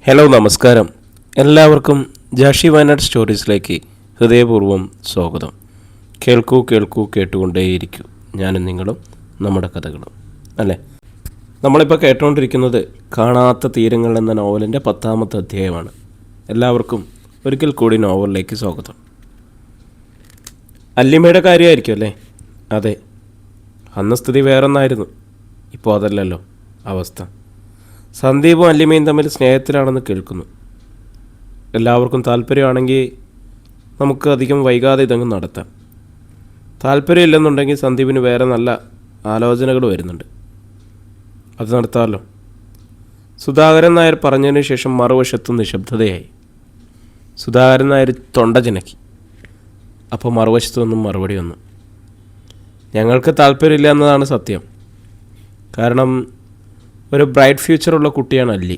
Hello നമസ്കാരം. എല്ലാവർക്കും ജാഷി വയനാട് സ്റ്റോറീസിലേക്ക് ഹൃദയപൂർവ്വം സ്വാഗതം. കേൾക്കൂ കേട്ടുകൊണ്ടേയിരിക്കൂ. ഞാനും നിങ്ങളും നമ്മുടെ കഥകളും അല്ലേ. നമ്മളിപ്പോൾ കേട്ടുകൊണ്ടിരിക്കുന്നത് കാണാത്ത തീരങ്ങൾ എന്ന നോവലിൻ്റെ 10ാമത്തെ അധ്യായമാണ്. എല്ലാവർക്കും ഒരിക്കൽ കൂടി നോവലിലേക്ക് സ്വാഗതം. അല്ലിമയുടെ കാര്യമായിരിക്കും അല്ലേ? അതെ, അന്ന് സ്ഥിതി വേറൊന്നായിരുന്നു. ഇപ്പോൾ അതല്ലല്ലോ അവസ്ഥ. സന്ദീപും അല്ലിമയും തമ്മിൽ സ്നേഹത്തിലാണെന്ന് കേൾക്കുന്നു. എല്ലാവർക്കും താല്പര്യമാണെങ്കിൽ നമുക്ക് അധികം വൈകാതെ ഇതങ്ങ് നടത്താം. താല്പര്യമില്ലെന്നുണ്ടെങ്കിൽ സന്ദീപിന് വേറെ നല്ല ആലോചനകൾ വരുന്നുണ്ട്, അത് നടത്താമല്ലോ. സുധാകരൻ നായർ പറഞ്ഞതിന് ശേഷം മറുവശത്തും നിശബ്ദതയായി. സുധാകരൻ നായർ തൊണ്ട ചിനക്കി. അപ്പോൾ മറുവശത്തു നിന്നും മറുപടി വന്നു. ഞങ്ങൾക്ക് താല്പര്യമില്ല എന്നതാണ് സത്യം. കാരണം ഒരു ബ്രൈറ്റ് ഫ്യൂച്ചറുള്ള കുട്ടിയാണ് അല്ലി.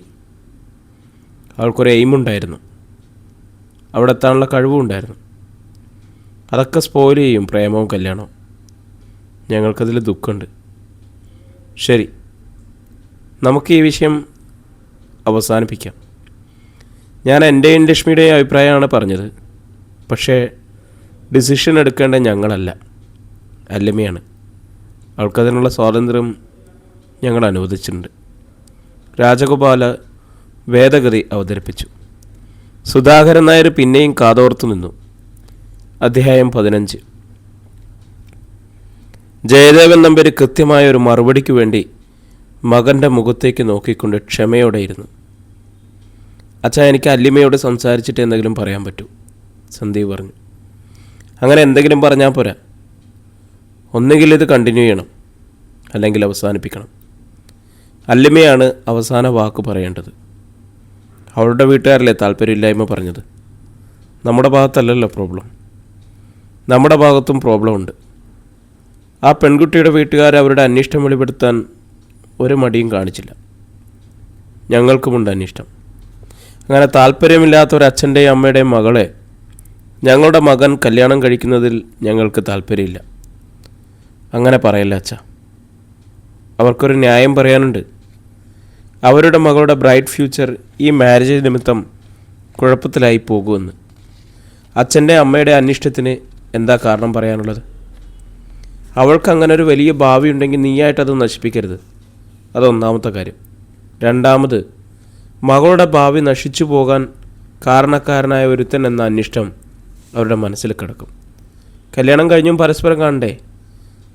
അവൾക്കൊരു എയിമുണ്ടായിരുന്നു, അവിടെ എത്താനുള്ള കഴിവും ഉണ്ടായിരുന്നു. അതൊക്കെ സ്പോയിൽ ചെയ്യും പ്രേമവും കല്യാണവും. ഞങ്ങൾക്കതിൽ ദുഃഖമുണ്ട്. ശരി, നമുക്ക് ഈ വിഷയം അവസാനിപ്പിക്കാം. ഞാൻ എൻ്റെയും ലക്ഷ്മിയുടെയും അഭിപ്രായമാണ് പറഞ്ഞത്. പക്ഷേ ഡിസിഷൻ എടുക്കേണ്ട ഞങ്ങളല്ല, അല്ലിമയാണ്. അവൾക്കതിനുള്ള സ്വാതന്ത്ര്യം ഞങ്ങൾ അനുവദിച്ചിട്ടുണ്ട്. രാജഗോപാല ഭേദഗതി അവതരിപ്പിച്ചു. സുധാകരൻ നായർ പിന്നെയും കാതോർത്തു നിന്നു. അധ്യായം 15. ജയദേവൻ നമ്പർ കൃത്യമായ ഒരു മറുപടിക്ക് വേണ്ടി മകൻ്റെ മുഖത്തേക്ക് നോക്കിക്കൊണ്ട് ക്ഷമയോടെ ഇരുന്നു. അച്ഛാ, എനിക്ക് അല്ലിമയോട് സംസാരിച്ചിട്ട് എന്തെങ്കിലും പറയാൻ പറ്റൂ, സന്ദീപ് പറഞ്ഞു. അങ്ങനെ എന്തെങ്കിലും പറഞ്ഞാൽ പോരാ. ഒന്നുകിൽ ഇത് കണ്ടിന്യൂ ചെയ്യണം, അല്ലെങ്കിൽ അവസാനിപ്പിക്കണം. അല്ലിമയാണ് അവസാന വാക്ക് പറയേണ്ടത്. അവളുടെ വീട്ടുകാരല്ലേ താല്പര്യമില്ലായ്മ പറഞ്ഞത്. നമ്മുടെ ഭാഗത്തല്ലല്ലോ പ്രോബ്ലം. നമ്മുടെ ഭാഗത്തും പ്രോബ്ലം ഉണ്ട്. ആ പെൺകുട്ടിയുടെ വീട്ടുകാർ അവരുടെ അനിഷ്ടം വെളിപ്പെടുത്താൻ ഒരു മടിയും കാണിച്ചില്ല. ഞങ്ങൾക്കുമുണ്ട് അനിഷ്ടം. അങ്ങനെ താല്പര്യമില്ലാത്ത ഒരു അച്ഛൻ്റെയും അമ്മയുടെയും മകളെ ഞങ്ങളുടെ മകൻ കല്യാണം കഴിക്കുന്നതിൽ ഞങ്ങൾക്ക് താല്പര്യമില്ല. അങ്ങനെ പറയല്ല അച്ഛാ. അവർക്കൊരു ന്യായം പറയാനുണ്ട്. അവരുടെ മകളുടെ ബ്രൈറ്റ് ഫ്യൂച്ചർ ഈ മാരേജ് നിമിത്തം കുഴപ്പത്തിലായി പോകുമെന്ന്. അച്ഛൻ്റെ അമ്മയുടെ അനിഷ്ടത്തിന് എന്താ കാരണം പറയാനുള്ളത്? അവൾക്ക് അങ്ങനെ ഒരു വലിയ ഭാവി ഉണ്ടെങ്കിൽ നീയായിട്ടത് നശിപ്പിക്കരുത്. അതൊന്നാമത്തെ കാര്യം. രണ്ടാമത്, മകളുടെ ഭാവി നശിച്ചു പോകാൻ കാരണക്കാരനായ ഒരുത്തൻ എന്ന അനിഷ്ടം അവരുടെ മനസ്സിൽ കിടക്കും. കല്യാണം കഴിഞ്ഞും പരസ്പരം കാണണ്ടേ?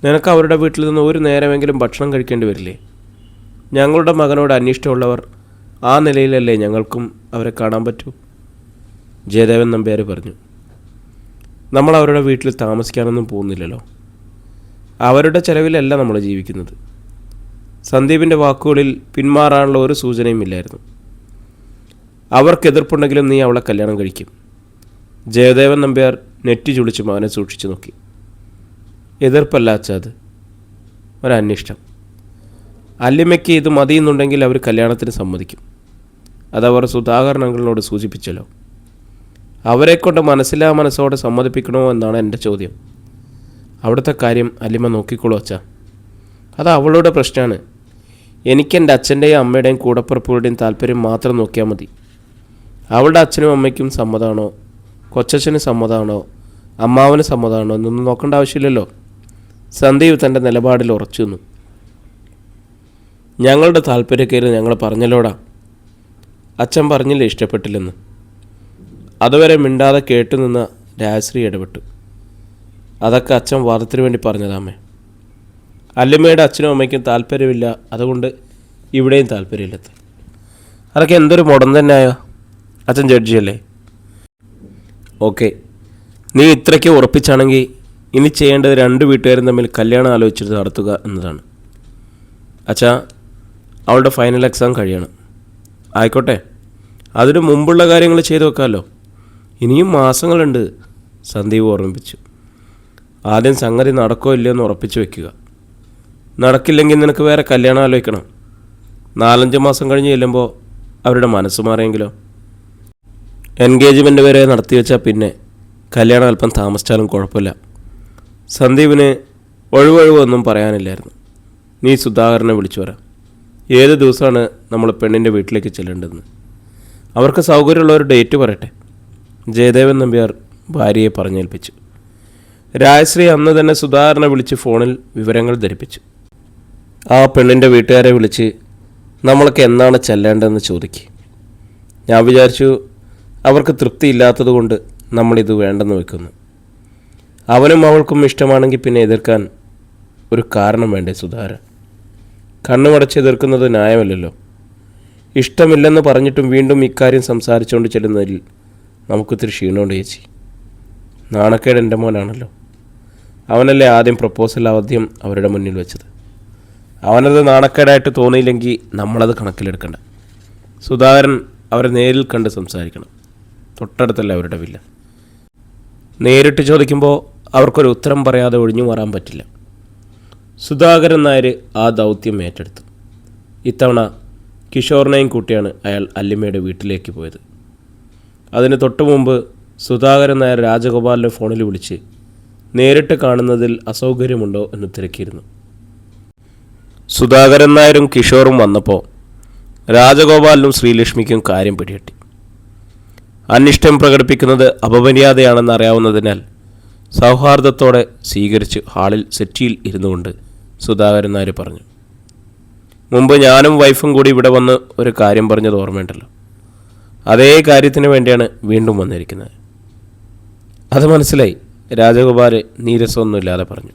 നിനക്ക് അവരുടെ വീട്ടിൽ നിന്ന് ഒരു നേരമെങ്കിലും ഭക്ഷണം കഴിക്കേണ്ടി വരില്ലേ? ഞങ്ങളുടെ മകനോട് അനിഷ്ടമുള്ളവർ ആ നിലയിലല്ലേ ഞങ്ങൾക്കും അവരെ കാണാൻ പറ്റൂ? ജയദേവൻ നമ്പ്യാർ പറഞ്ഞു. നമ്മൾ അവരുടെ വീട്ടിൽ താമസിക്കാനൊന്നും പോകുന്നില്ലല്ലോ. അവരുടെ ചെലവിലല്ല നമ്മൾ ജീവിക്കുന്നത്. സന്ദീപിൻ്റെ വാക്കുകളിൽ പിന്മാറാനുള്ള ഒരു സൂചനയും ഇല്ലായിരുന്നു. അവർക്ക് എതിർപ്പുണ്ടെങ്കിലും നീ അവളെ കല്യാണം കഴിക്കും. ജയദേവൻ നമ്പ്യാർ നെറ്റി ചുളിച്ച് മകനെ സൂക്ഷിച്ചു നോക്കി. എതിർപ്പല്ല അച്ഛാ, അത് ഒരന്വേഷണം. അല്ലിമയ്ക്ക് ഇത് മതിയെന്നുണ്ടെങ്കിൽ അവർ കല്യാണത്തിന് സമ്മതിക്കും. അതവർ സുധാകരൻ അങ്കിളിനോട് സൂചിപ്പിച്ചല്ലോ. അവരെക്കൊണ്ട് മനസ്സിലാ മനസ്സോടെ സമ്മതിപ്പിക്കണോ എന്നാണ് എൻ്റെ ചോദ്യം. അവിടുത്തെ കാര്യം അല്ലിമ നോക്കിക്കോളൂ അച്ഛാ. അത് അവളുടെ പ്രശ്നമാണ്. എനിക്കെൻ്റെ അച്ഛൻ്റെയും അമ്മയുടെയും കൂടപ്പുറപ്പുകളുടെയും താല്പര്യം മാത്രം നോക്കിയാൽ മതി. അവളുടെ അച്ഛനും അമ്മയ്ക്കും സമ്മതമാണോ, കൊച്ചച്ഛന് സമ്മതമാണോ, അമ്മാവന് സമ്മതമാണോ എന്നൊന്നും നോക്കേണ്ട ആവശ്യമില്ലല്ലോ. സന്ദീപ് തൻ്റെ നിലപാടിൽ ഉറച്ചു നിന്നു. ഞങ്ങളുടെ താല്പര്യക്കേട് ഞങ്ങൾ പറഞ്ഞല്ലോടാ. അച്ഛൻ പറഞ്ഞില്ലേ ഇഷ്ടപ്പെട്ടില്ലെന്ന്. അതുവരെ മിണ്ടാതെ കേട്ടുനിന്ന രാജശ്രീ ഇടപെട്ടു. അതൊക്കെ അച്ഛൻ വാദത്തിന് വേണ്ടി പറഞ്ഞതാമേ. അല്ലിമയുടെ അച്ഛനും അമ്മയ്ക്കും താല്പര്യമില്ല, അതുകൊണ്ട് ഇവിടെയും താല്പര്യമില്ലത്ത. അതൊക്കെ എന്തൊരു മുടം തന്നെയായോ? അച്ഛൻ ജഡ്ജിയല്ലേ? ഓക്കെ, നീ ഇത്രയ്ക്ക് ഉറപ്പിച്ചാണെങ്കിൽ ഇനി ചെയ്യേണ്ടത് രണ്ട് വീട്ടുകാരും തമ്മിൽ കല്യാണം ആലോചിച്ചിട്ട് നടത്തുക എന്നതാണ്. അച്ഛാ, അവളുടെ ഫൈനൽ എക്സാം കഴിയണം. ആയിക്കോട്ടെ, അതിന് മുമ്പുള്ള കാര്യങ്ങൾ ചെയ്തു വെക്കാമല്ലോ. ഇനിയും മാസങ്ങളുണ്ട്, സന്ദീപ് ഓർമ്മിപ്പിച്ചു. ആദ്യം സംഗതി നടക്കോ ഇല്ലയോ എന്ന് ഉറപ്പിച്ച് വെക്കുക. നടക്കില്ലെങ്കിൽ നിനക്ക് വേറെ കല്യാണം ആലോചിക്കണം. 4-5 മാസം കഴിഞ്ഞ് ചെല്ലുമ്പോൾ അവരുടെ മനസ്സ് മാറിയെങ്കിലോ? എൻഗേജ്മെൻറ്റ് വരെ നടത്തി വെച്ചാൽ പിന്നെ കല്യാണം അല്പം താമസിച്ചാലും കുഴപ്പമില്ല. സന്ദീപിന് ഒഴിവൊന്നും പറയാനില്ലായിരുന്നു. നീ സുധാകരനെ വിളിച്ചു വരാം. ഏത് ദിവസമാണ് നമ്മൾ പെണ്ണിൻ്റെ വീട്ടിലേക്ക് ചെല്ലേണ്ടതെന്ന്. അവർക്ക് സൗകര്യമുള്ള ഒരു ഡേറ്റ് പറയട്ടെ. ജയദേവൻ നമ്പ്യാർ ഭാര്യയെ പറഞ്ഞേൽപ്പിച്ചു. രാജശ്രീ അന്ന് തന്നെ സുധാകരനെ വിളിച്ച് ഫോണിൽ വിവരങ്ങൾ ധരിപ്പിച്ചു. ആ പെണ്ണിൻ്റെ വീട്ടുകാരെ വിളിച്ച് നമ്മൾക്ക് എന്നാണ് ചെല്ലേണ്ടതെന്ന് ചോദിക്കുക. ഞാൻ വിചാരിച്ചു അവർക്ക് തൃപ്തിയില്ലാത്തത് കൊണ്ട് നമ്മളിത് വേണ്ടെന്ന് വെക്കുന്നു. അവനും അവൾക്കും ഇഷ്ടമാണെങ്കിൽ പിന്നെ എതിർക്കാൻ ഒരു കാരണം വേണ്ടേ സുധാകരൻ? കണ്ണുമടച്ച് എതിർക്കുന്നത് ന്യായമല്ലല്ലോ. ഇഷ്ടമില്ലെന്ന് പറഞ്ഞിട്ടും വീണ്ടും ഇക്കാര്യം സംസാരിച്ചുകൊണ്ട് ചെല്ലുന്നതിൽ നമുക്കൊത്തിരി ക്ഷീണമുണ്ട് ചേച്ചി. നാണക്കേട് എൻ്റെ മോനാണല്ലോ. അവനല്ലേ ആദ്യം പ്രപ്പോസൽ ആദ്യം അവരുടെ മുന്നിൽ വെച്ചത്. അവനത് നാണക്കേടായിട്ട് തോന്നിയില്ലെങ്കിൽ നമ്മളത് കണക്കിലെടുക്കണ്ട. സുധാകരൻ അവരെ നേരിൽ കണ്ട് സംസാരിക്കണം. തൊട്ടടുത്തല്ല അവരുടെ വില്ല. നേരിട്ട് ചോദിക്കുമ്പോൾ അവർക്കൊരു ഉത്തരം പറയാതെ ഒഴിഞ്ഞു മാറാൻ പറ്റില്ല. സുധാകരൻ നായർ ആ ദൗത്യം ഏറ്റെടുത്തു. ഇത്തവണ കിഷോറിനെയും കൂട്ടിയാണ് അയാൾ അല്ലിമയുടെ വീട്ടിലേക്ക് പോയത്. അതിന് തൊട്ടു മുമ്പ് സുധാകരൻ നായർ രാജഗോപാലിനെ ഫോണിൽ വിളിച്ച് നേരിട്ട് കാണുന്നതിൽ അസൗകര്യമുണ്ടോ എന്ന് തിരക്കിയിരുന്നു. സുധാകരൻ നായരും കിഷോറും വന്നപ്പോൾ രാജഗോപാലിനും ശ്രീലക്ഷ്മിക്കും കാര്യം പിടികിട്ടി. അനിഷ്ടം പ്രകടിപ്പിക്കുന്നത് അപമര്യാദയാണെന്ന് അറിയാവുന്നതിനാൽ സൗഹാർദ്ദത്തോടെ സ്വീകരിച്ച് ഹാളിൽ സെറ്റിയിൽ ഇരുന്നുകൊണ്ട് സുധാകരൻ നായർ പറഞ്ഞു, മുമ്പ് ഞാനും വൈഫും കൂടി ഇവിടെ വന്ന് ഒരു കാര്യം പറഞ്ഞത് ഓർമ്മയുണ്ടല്ലോ. അതേ കാര്യത്തിന് വേണ്ടിയാണ് വീണ്ടും വന്നിരിക്കുന്നത്. അത് മനസ്സിലായി. രാജഗോപാൽ നീരസമൊന്നുമില്ലാതെ പറഞ്ഞു.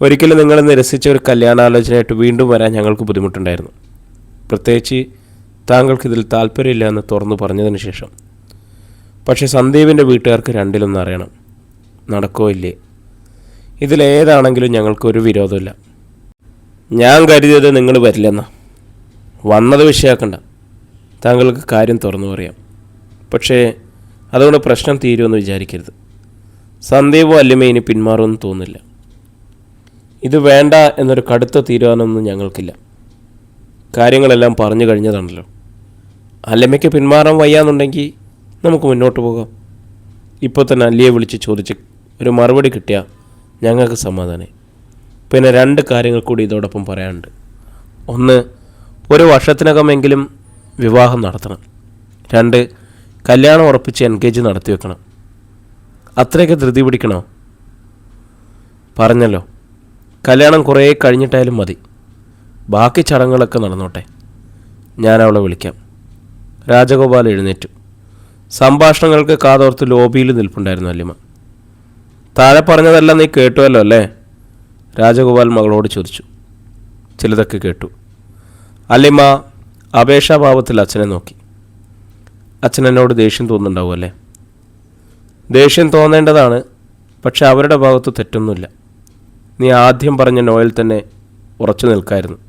ഒരിക്കലും നിങ്ങൾ നിരസിച്ച ഒരു കല്യാണാലോചനയായിട്ട് വീണ്ടും വരാൻ ഞങ്ങൾക്ക് ബുദ്ധിമുട്ടുണ്ടായിരുന്നു. പ്രത്യേകിച്ച് താങ്കൾക്കിതിൽ താല്പര്യമില്ല എന്ന് തുറന്നു പറഞ്ഞതിന് ശേഷം. പക്ഷേ സന്ദീപിൻ്റെ വീട്ടുകാർക്ക് രണ്ടിലൊന്നും അറിയണം. നടക്കോ ഇല്ലേ? ഇതിലേതാണെങ്കിലും ഞങ്ങൾക്കൊരു വിരോധമില്ല. ഞാൻ കരുതിയത് നിങ്ങൾ വരില്ലെന്നാ. വന്നത് വിഷയമാക്കണ്ട. താങ്കൾക്ക് കാര്യം തുറന്നു പറയാം. പക്ഷേ അതുകൊണ്ട് പ്രശ്നം തീരുമെന്ന് വിചാരിക്കരുത്. സന്ദീപോ അല്ലിമയിന് പിന്മാറുമെന്ന് തോന്നില്ല. ഇത് വേണ്ട എന്നൊരു കടുത്ത തീരുമാനമൊന്നും ഞങ്ങൾക്കില്ല. കാര്യങ്ങളെല്ലാം പറഞ്ഞു കഴിഞ്ഞതാണല്ലോ. അല്ലിമയ്ക്ക് പിന്മാറാൻ വയ്യാന്നുണ്ടെങ്കിൽ നമുക്ക് മുന്നോട്ട് പോകാം. ഇപ്പോൾ തന്നെ അല്ലിയെ വിളിച്ച് ചോദിച്ച് ഒരു മറുപടി കിട്ടിയാൽ ഞങ്ങൾക്ക് സമാധാനം. പിന്നെ 2 കാര്യങ്ങൾ കൂടി ഇതോടൊപ്പം പറയാനുണ്ട്. ഒന്ന്, ഒരു വർഷത്തിനകമെങ്കിലും വിവാഹം നടത്തണം. 2, കല്യാണം ഉറപ്പിച്ച് എൻഗേജ് നടത്തി വെക്കണം. അത്രയൊക്കെ ധൃതി പിടിക്കണോ? പറഞ്ഞല്ലോ, കല്യാണം കുറേ കഴിഞ്ഞിട്ടായാലും മതി. ബാക്കി ചടങ്ങുകളൊക്കെ നടന്നോട്ടെ. ഞാൻ അവളെ വിളിക്കാം. രാജഗോപാൽ എഴുന്നേറ്റു. സംഭാഷണങ്ങൾക്ക് കാതോർത്ത് ലോബിയിൽ നിൽപ്പുണ്ടായിരുന്നു അല്ലിമ. താഴെ പറഞ്ഞതെല്ലാം നീ കേട്ടുവല്ലോ അല്ലേ? രാജഗോപാൽ മകളോട് ചോദിച്ചു. ചിലതൊക്കെ കേട്ടു. അല്ലിമ അപേക്ഷാഭാവത്തിൽ അച്ഛനെ നോക്കി. അച്ഛൻ എന്നോട് ദേഷ്യം തോന്നുന്നുണ്ടാവും അല്ലേ? ദേഷ്യം തോന്നേണ്ടതാണ്. പക്ഷെ അവരുടെ ഭാഗത്ത് തെറ്റൊന്നുമില്ല. നീ ആദ്യം പറഞ്ഞ നോയിൽ തന്നെ ഉറച്ചു നിൽക്കായിരുന്നു.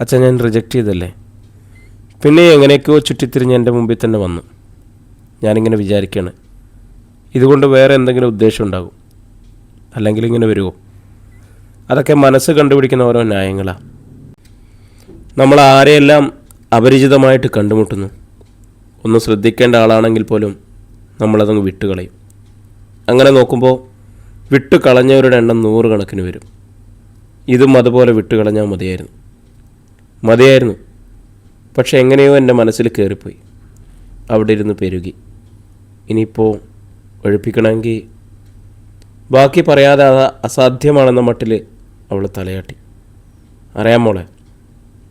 അച്ഛൻ ഞാൻ റിജക്റ്റ് ചെയ്തല്ലേ? പിന്നെ എങ്ങനെയൊക്കെയോ ചുറ്റിത്തിരിഞ്ഞ് എൻ്റെ മുമ്പിൽ തന്നെ വന്നു. ഞാനിങ്ങനെ വിചാരിക്കുകയാണ്, ഇതുകൊണ്ട് വേറെ എന്തെങ്കിലും ഉദ്ദേശം ഉണ്ടാകും. അല്ലെങ്കിൽ ഇങ്ങനെ വരുമോ? അതൊക്കെ മനസ്സ് കണ്ടുപിടിക്കുന്ന ഓരോ ന്യായങ്ങളാണ്. നമ്മൾ ആരെയെല്ലാം അപരിചിതമായിട്ട് കണ്ടുമുട്ടുന്നു. ഒന്ന് ശ്രദ്ധിക്കേണ്ട ആളാണെങ്കിൽ പോലും നമ്മളതങ്ങ് വിട്ടുകളയും. അങ്ങനെ നോക്കുമ്പോൾ വിട്ടുകളഞ്ഞവരുടെ എണ്ണം 100 കണക്കിന് വരും. ഇതും അതുപോലെ വിട്ടുകളഞ്ഞാൽ മതിയായിരുന്നു. പക്ഷെ എങ്ങനെയോ എൻ്റെ മനസ്സിൽ കയറിപ്പോയി. അവിടെ ഇരുന്ന് പെരുകി. ഇനിയിപ്പോൾ ഒഴിപ്പിക്കണമെങ്കിൽ ബാക്കി പറയാതെ അസാധ്യമാണെന്ന മട്ടിൽ അവൾ തലയാട്ടി. അറിയാം മോളെ,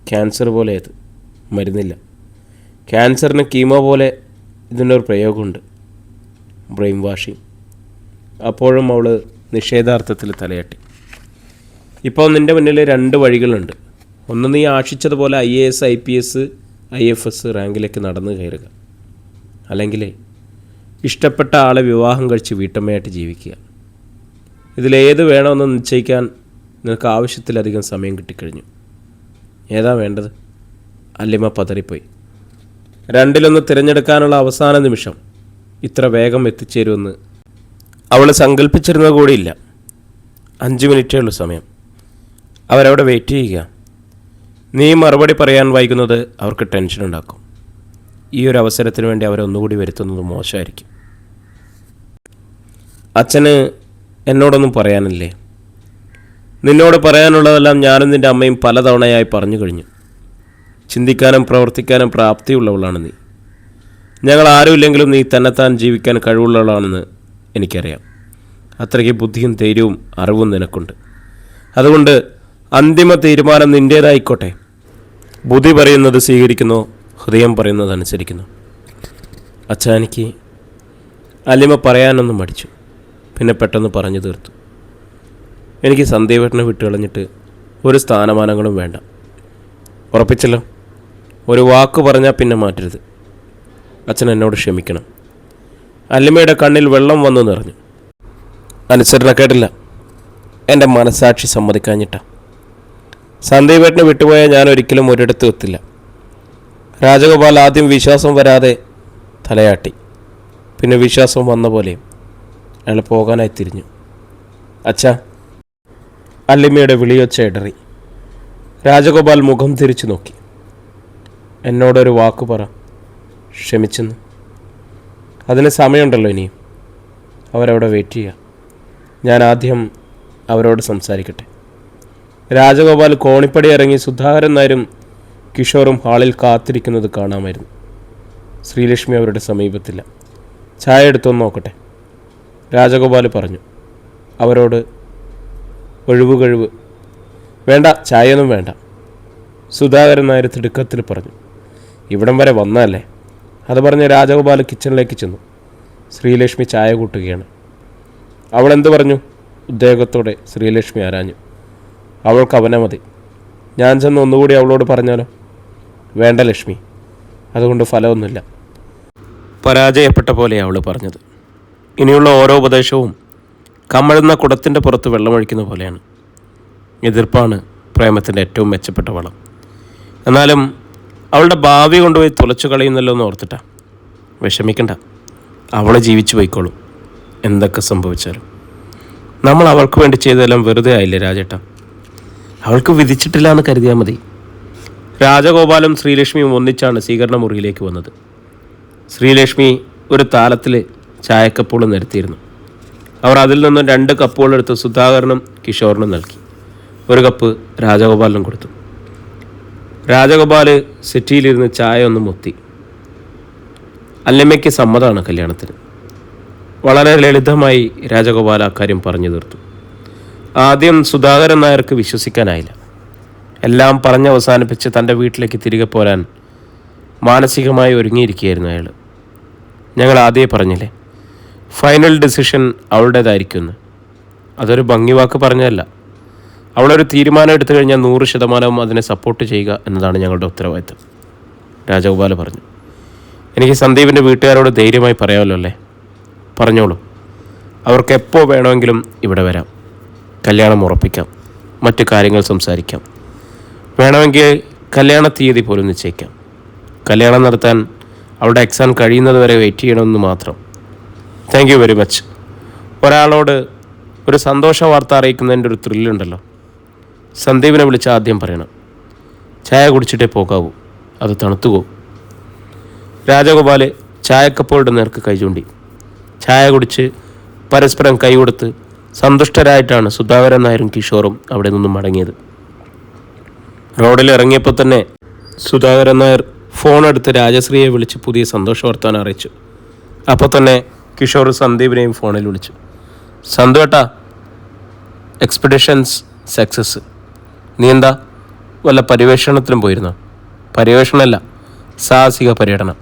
ക്യാൻസർ പോലെ ഇത് മരുന്നില്ല. ക്യാൻസറിന് കീമോ പോലെ ഇതിനൊരു പ്രയോഗമുണ്ട്, ബ്രെയിൻ വാഷിംഗ്. അപ്പോഴും അവൾ നിഷേധാർത്ഥത്തിൽ തലയാട്ടി. ഇപ്പോൾ നിൻ്റെ മുന്നിൽ 2 വഴികളുണ്ട്. ഒന്ന്, നീ ആശിച്ചതുപോലെ IAS IPS IFS റാങ്കിലേക്ക് നടന്നു കയറുക. അല്ലെങ്കിൽ ഇഷ്ടപ്പെട്ട ആളെ വിവാഹം കഴിച്ച് വീട്ടമ്മയായിട്ട് ജീവിക്കുക. ഇതിലേത് വേണമെന്ന് നിശ്ചയിക്കാൻ നിനക്ക് ആവശ്യത്തിലധികം സമയം കിട്ടിക്കഴിഞ്ഞു. ഏതാ വേണ്ടത്? അല്ലിമ പതറിപ്പോയി. 2-ലൊന്ന് തിരഞ്ഞെടുക്കാനുള്ള അവസാന നിമിഷം ഇത്ര വേഗം എത്തിച്ചേരുമെന്ന് അവൾ സങ്കല്പിച്ചിരുന്നത് കൂടിയില്ല. 5 മിനിറ്റേ ഉള്ളൂ സമയം. അവരവിടെ വെയിറ്റ് ചെയ്യുക. നീ മറുപടി പറയാൻ വൈകുന്നത് അവർക്ക് ടെൻഷൻ ഉണ്ടാക്കും. ഈ ഒരു അവസരത്തിന് വേണ്ടി അവരൊന്നുകൂടി വരുത്തുന്നത് മോശമായിരിക്കും. അച്ഛന് എന്നോടൊന്നും പറയാനില്ലേ? നിന്നോട് പറയാനുള്ളതെല്ലാം ഞാനും നിൻ്റെ അമ്മയും പലതവണയായി പറഞ്ഞു കഴിഞ്ഞു. ചിന്തിക്കാനും പ്രവർത്തിക്കാനും പ്രാപ്തിയുള്ളവളാണ് നീ. ഞങ്ങൾ ആരുമില്ലെങ്കിലും നീ തന്നെത്താൻ ജീവിക്കാൻ കഴിവുള്ളവളാണെന്ന് എനിക്കറിയാം. അത്രയ്ക്ക് ബുദ്ധിയും ധൈര്യവും അറിവും നിനക്കുണ്ട്. അതുകൊണ്ട് അന്തിമ തീരുമാനം നിൻ്റേതായിക്കോട്ടെ. ബുദ്ധി പറയുന്നത് സ്വീകരിക്കുന്നു, ഹൃദയം പറയുന്നത് അനുസരിക്കുന്നു. അച്ഛാ, എനിക്ക് അല്ലിമ പറയാനൊന്നും മടിച്ചു. പിന്നെ പെട്ടെന്ന് പറഞ്ഞു തീർത്തു. എനിക്ക് സന്ദീപേട്ടനെ വിട്ടുകളഞ്ഞിട്ട് ഒരു സ്ഥാനമാനങ്ങളും വേണ്ട. ഉറപ്പിച്ചല്ലോ? ഒരു വാക്ക് പറഞ്ഞാൽ പിന്നെ മാറ്റരുത്. അച്ഛൻ എന്നോട് ക്ഷമിക്കണം. അല്ലിമയുടെ കണ്ണിൽ വെള്ളം വന്നു നിറഞ്ഞു. അനുസരണ കേട്ടില്ല. എൻ്റെ മനസാക്ഷി സമ്മതിക്കാഞ്ഞിട്ട. സന്ദീപേട്ടനെ വിട്ടുപോയാൽ ഞാൻ ഒരിക്കലും ഒരിടത്തും എത്തില്ല. രാജഗോപാൽ ആദ്യം വിശ്വാസം വരാതെ തലയാട്ടി. പിന്നെ വിശ്വാസം വന്ന പോലെയും അയാൾ പോകാനായി തിരിഞ്ഞു. അച്ഛാ, അല്ലിമയുടെ വിളിയൊച്ച ഇടറി. രാജഗോപാൽ മുഖം തിരിച്ചു നോക്കി. എന്നോടൊരു വാക്ക് പറ. ക്ഷമിച്ചെന്ന്. അതിന് സമയമുണ്ടല്ലോ ഇനിയും. അവരവിടെ വെയിറ്റ് ചെയ്യുക. ഞാൻ ആദ്യം അവരോട് സംസാരിക്കട്ടെ. രാജഗോപാൽ കോണിപ്പടി ഇറങ്ങി സുധാകരൻ നായരും കിഷോറും ഹാളിൽ കാത്തിരിക്കുന്നത് കാണാമായിരുന്നു. ശ്രീലക്ഷ്മി അവരുടെ സമീപത്തില്ല. ചായ എടുത്തൊന്ന് നോക്കട്ടെ, രാജഗോപാൽ പറഞ്ഞു. അവരോട് ഒഴിവ് വേണ്ട, ചായയൊന്നും വേണ്ട, സുധാകരൻ നായർ തിടുക്കത്തിൽ പറഞ്ഞു. ഇവിടം വരെ വന്നല്ലേ? അത് പറഞ്ഞ് രാജഗോപാൽ കിച്ചണിലേക്ക് ചെന്നു. ശ്രീലക്ഷ്മി ചായ കൂട്ടുകയാണ്. അവൾ എന്തു പറഞ്ഞു? ഉദ്വേഗത്തോടെ ശ്രീലക്ഷ്മി ആരാഞ്ഞു. അവൾക്ക് അവനെ മതി. ഞാൻ ചെന്ന് ഒന്നുകൂടി അവളോട് പറഞ്ഞാലോ? വേണ്ട ലക്ഷ്മി, അതുകൊണ്ട് ഫലമൊന്നുമില്ല. പരാജയപ്പെട്ട പോലെ അവൾ പറഞ്ഞത്. ഇനിയുള്ള ഓരോ ഉപദേശവും കമഴുന്ന കുടത്തിൻ്റെ പുറത്ത് വെള്ളമൊഴിക്കുന്ന പോലെയാണ്. എതിർപ്പാണ് പ്രേമത്തിൻ്റെ ഏറ്റവും മെച്ചപ്പെട്ട വളം. എന്നാലും അവളുടെ ഭാവി കൊണ്ടുപോയി തുലച്ചു കളയുന്നല്ലോ എന്ന് ഓർത്തിട്ടാ. വിഷമിക്കണ്ട, അവൾ ജീവിച്ചു പോയിക്കോളും. എന്തൊക്കെ സംഭവിച്ചാലും നമ്മൾ അവൾക്ക് വേണ്ടി ചെയ്തതെല്ലാം വെറുതെ ആയില്ലേ രാജേട്ടാ? അവൾക്ക് വിധിച്ചിട്ടില്ല എന്ന് കരുതിയാൽ മതി. രാജഗോപാലും ശ്രീലക്ഷ്മിയും ഒന്നിച്ചാണ് സ്വീകരണ മുറിയിലേക്ക് വന്നത്. ശ്രീലക്ഷ്മി ഒരു താലത്തിൽ ചായക്കപ്പുകൾ നിരത്തിയിരുന്നു. അവർ അതിൽ നിന്നും 2 കപ്പുകളെടുത്ത് സുധാകരനും കിഷോറിനും നൽകി. ഒരു കപ്പ് രാജഗോപാലിനും കൊടുത്തു. രാജഗോപാൽ സെറ്റിയിലിരുന്ന് ചായ ഒന്ന് മുത്തി. അല്ലമ്മയ്ക്ക് സമ്മതമാണ് കല്യാണത്തിന്. വളരെ ലളിതമായി രാജഗോപാൽ അക്കാര്യം പറഞ്ഞു തീർത്തു. ആദ്യം സുധാകരൻ നായർക്ക് വിശ്വസിക്കാനായില്ല. എല്ലാം പറഞ്ഞവസാനിപ്പിച്ച് തൻ്റെ വീട്ടിലേക്ക് തിരികെ പോരാൻ മാനസികമായി ഒരുങ്ങിയിരിക്കുകയായിരുന്നു അയാൾ. ഞങ്ങൾ ആദ്യമേ പറഞ്ഞില്ലേ, ഫൈനൽ ഡിസിഷൻ അവളുടേതായിരിക്കുമെന്ന്. അതൊരു ഭംഗിവാക്ക് പറഞ്ഞതല്ല. അവളൊരു തീരുമാനം എടുത്തു കഴിഞ്ഞാൽ 100% അതിനെ സപ്പോർട്ട് ചെയ്യുക എന്നതാണ് ഞങ്ങളുടെ ഉത്തരവാദിത്തം, രാജഗോപാൽ പറഞ്ഞു. എനിക്ക് സന്ദീപിൻ്റെ വീട്ടുകാരോട് ധൈര്യമായി പറയാമല്ലോ അല്ലേ? പറഞ്ഞോളൂ. അവർക്ക് എപ്പോൾ വേണമെങ്കിലും ഇവിടെ വരാം. കല്യാണം ഉറപ്പിക്കാം, മറ്റു കാര്യങ്ങൾ സംസാരിക്കാം. വേണമെങ്കിൽ കല്യാണ തീയതി പോലും നിശ്ചയിക്കാം. കല്യാണം നടത്താൻ അവളുടെ എക്സാം കഴിയുന്നത് വരെ വെയിറ്റ് ചെയ്യണമെന്ന് മാത്രം. Thank you very much. ഒരാളോട് ഒരു സന്തോഷ വാർത്ത അറിയിക്കുന്നതിൻ്റെ ഒരു ത്രില്ലുണ്ടല്ലോ. സന്ദീപിനെ വിളിച്ച് ആദ്യം പറയണം. ചായ കുടിച്ചിട്ടേ പോകാവൂ, അത് തണുത്തുപോകും. രാജഗോപാൽ ചായക്കപ്പോഴുടെ നേർക്ക് കൈ ചൂണ്ടി. ചായ കുടിച്ച് പരസ്പരം കൈ കൊടുത്ത് സന്തുഷ്ടരായിട്ടാണ് സുധാകരൻ നായരും കിഷോറും അവിടെ നിന്നും മടങ്ങിയത്. റോഡിൽ ഇറങ്ങിയപ്പോൾ തന്നെ സുധാകരൻ നായർ ഫോണെടുത്ത് രാജശ്രീയെ വിളിച്ച് പുതിയ സന്തോഷ വർത്താനം അറിയിച്ചു. അപ്പോൾ തന്നെ കിഷോർ സന്ദീപിനെയും ഫോണിൽ വിളിച്ചു. സന്തു ഏട്ടാ, എക്സ്പെഡിഷൻസ് സക്സസ്. നീ എന്താ വല്ല പര്യവേഷണത്തിനും പോയിരുന്നോ? പര്യവേഷണമല്ല, സാഹസിക പര്യടനം.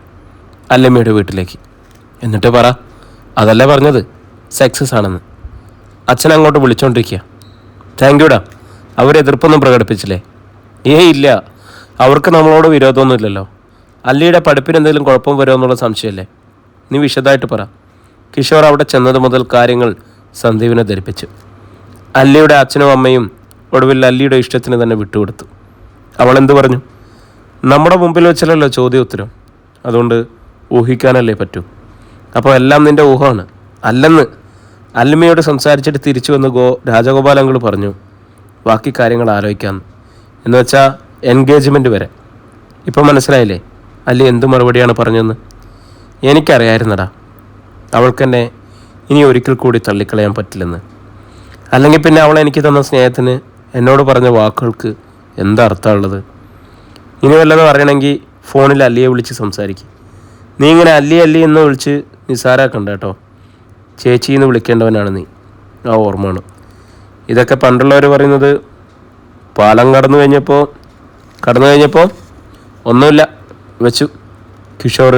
അല്ലമ്മയുടെ വീട്ടിലേക്ക്. എന്നിട്ട് പറ. അതല്ലേ പറഞ്ഞത്, സക്സസ് ആണെന്ന്. അച്ഛൻ അങ്ങോട്ട് വിളിച്ചോണ്ടിരിക്കുക. താങ്ക് യുടാ. അവരെതിർപ്പൊന്നും പ്രകടിപ്പിച്ചില്ലേ? ഇല്ല, അവർക്ക് നമ്മളോട് വിരോധമൊന്നുമില്ലല്ലോ. അല്ലിയുടെ പഠിപ്പിന് എന്തെങ്കിലും കുഴപ്പം വരുമോ എന്നുള്ള സംശയമല്ലേ? നീ വിശദമായിട്ട് പറ. കിഷോർ അവിടെ ചെന്നത് മുതൽ കാര്യങ്ങൾ സന്ദീപിനെ ധരിപ്പിച്ചു. അല്ലിയുടെ അച്ഛനും അമ്മയും ഒടുവിൽ അല്ലിയുടെ ഇഷ്ടത്തിന് തന്നെ വിട്ടുകൊടുത്തു. അവൾ എന്തു പറഞ്ഞു? നമ്മുടെ മുമ്പിൽ വെച്ചല്ലോ ചോദ്യം ഉത്തരം, അതുകൊണ്ട് ഊഹിക്കാനല്ലേ പറ്റൂ. അപ്പോൾ എല്ലാം നിൻ്റെ ഊഹമാണ്. അല്ലെന്ന് അല്ലിമയോട് സംസാരിച്ചിട്ട് തിരിച്ചു വന്ന് രാജഗോപാൽ അങ്കിൾ പറഞ്ഞു, ബാക്കി കാര്യങ്ങൾ ആലോചിക്കാമെന്ന്. എന്ന് വെച്ചാൽ എൻഗേജ്മെൻറ്റ് വരെ. ഇപ്പം മനസ്സിലായില്ലേ അല്ലി എന്ത് മറുപടിയാണ് പറഞ്ഞതെന്ന്? എനിക്കറിയായിരുന്നടാ അവൾക്കെന്നെ ഇനി ഒരിക്കൽ കൂടി തള്ളിക്കളയാൻ പറ്റില്ലെന്ന്. അല്ലെങ്കിൽ പിന്നെ അവൾ എനിക്ക് തന്ന സ്നേഹത്തിന് എന്നോട് പറഞ്ഞ വാക്കുകൾക്ക് എന്താ അർത്ഥമുള്ളത്? ഇനി വല്ലതും പറയണമെങ്കിൽ ഫോണിൽ അല്ലിയെ വിളിച്ച് സംസാരിക്കും. നീ ഇങ്ങനെ അല്ലി അല്ലി എന്ന് വിളിച്ച് നിസാരാക്കണ്ട കേട്ടോ. ചേച്ചിന്ന് വിളിക്കേണ്ടവനാണ് നീ. ആ ഓർമ്മയാണ്. ഇതൊക്കെ പണ്ടുള്ളവർ പറയുന്നത് പാലം കടന്നു കഴിഞ്ഞപ്പോൾ ഒന്നുമില്ല വെച്ചു. കിഷോർ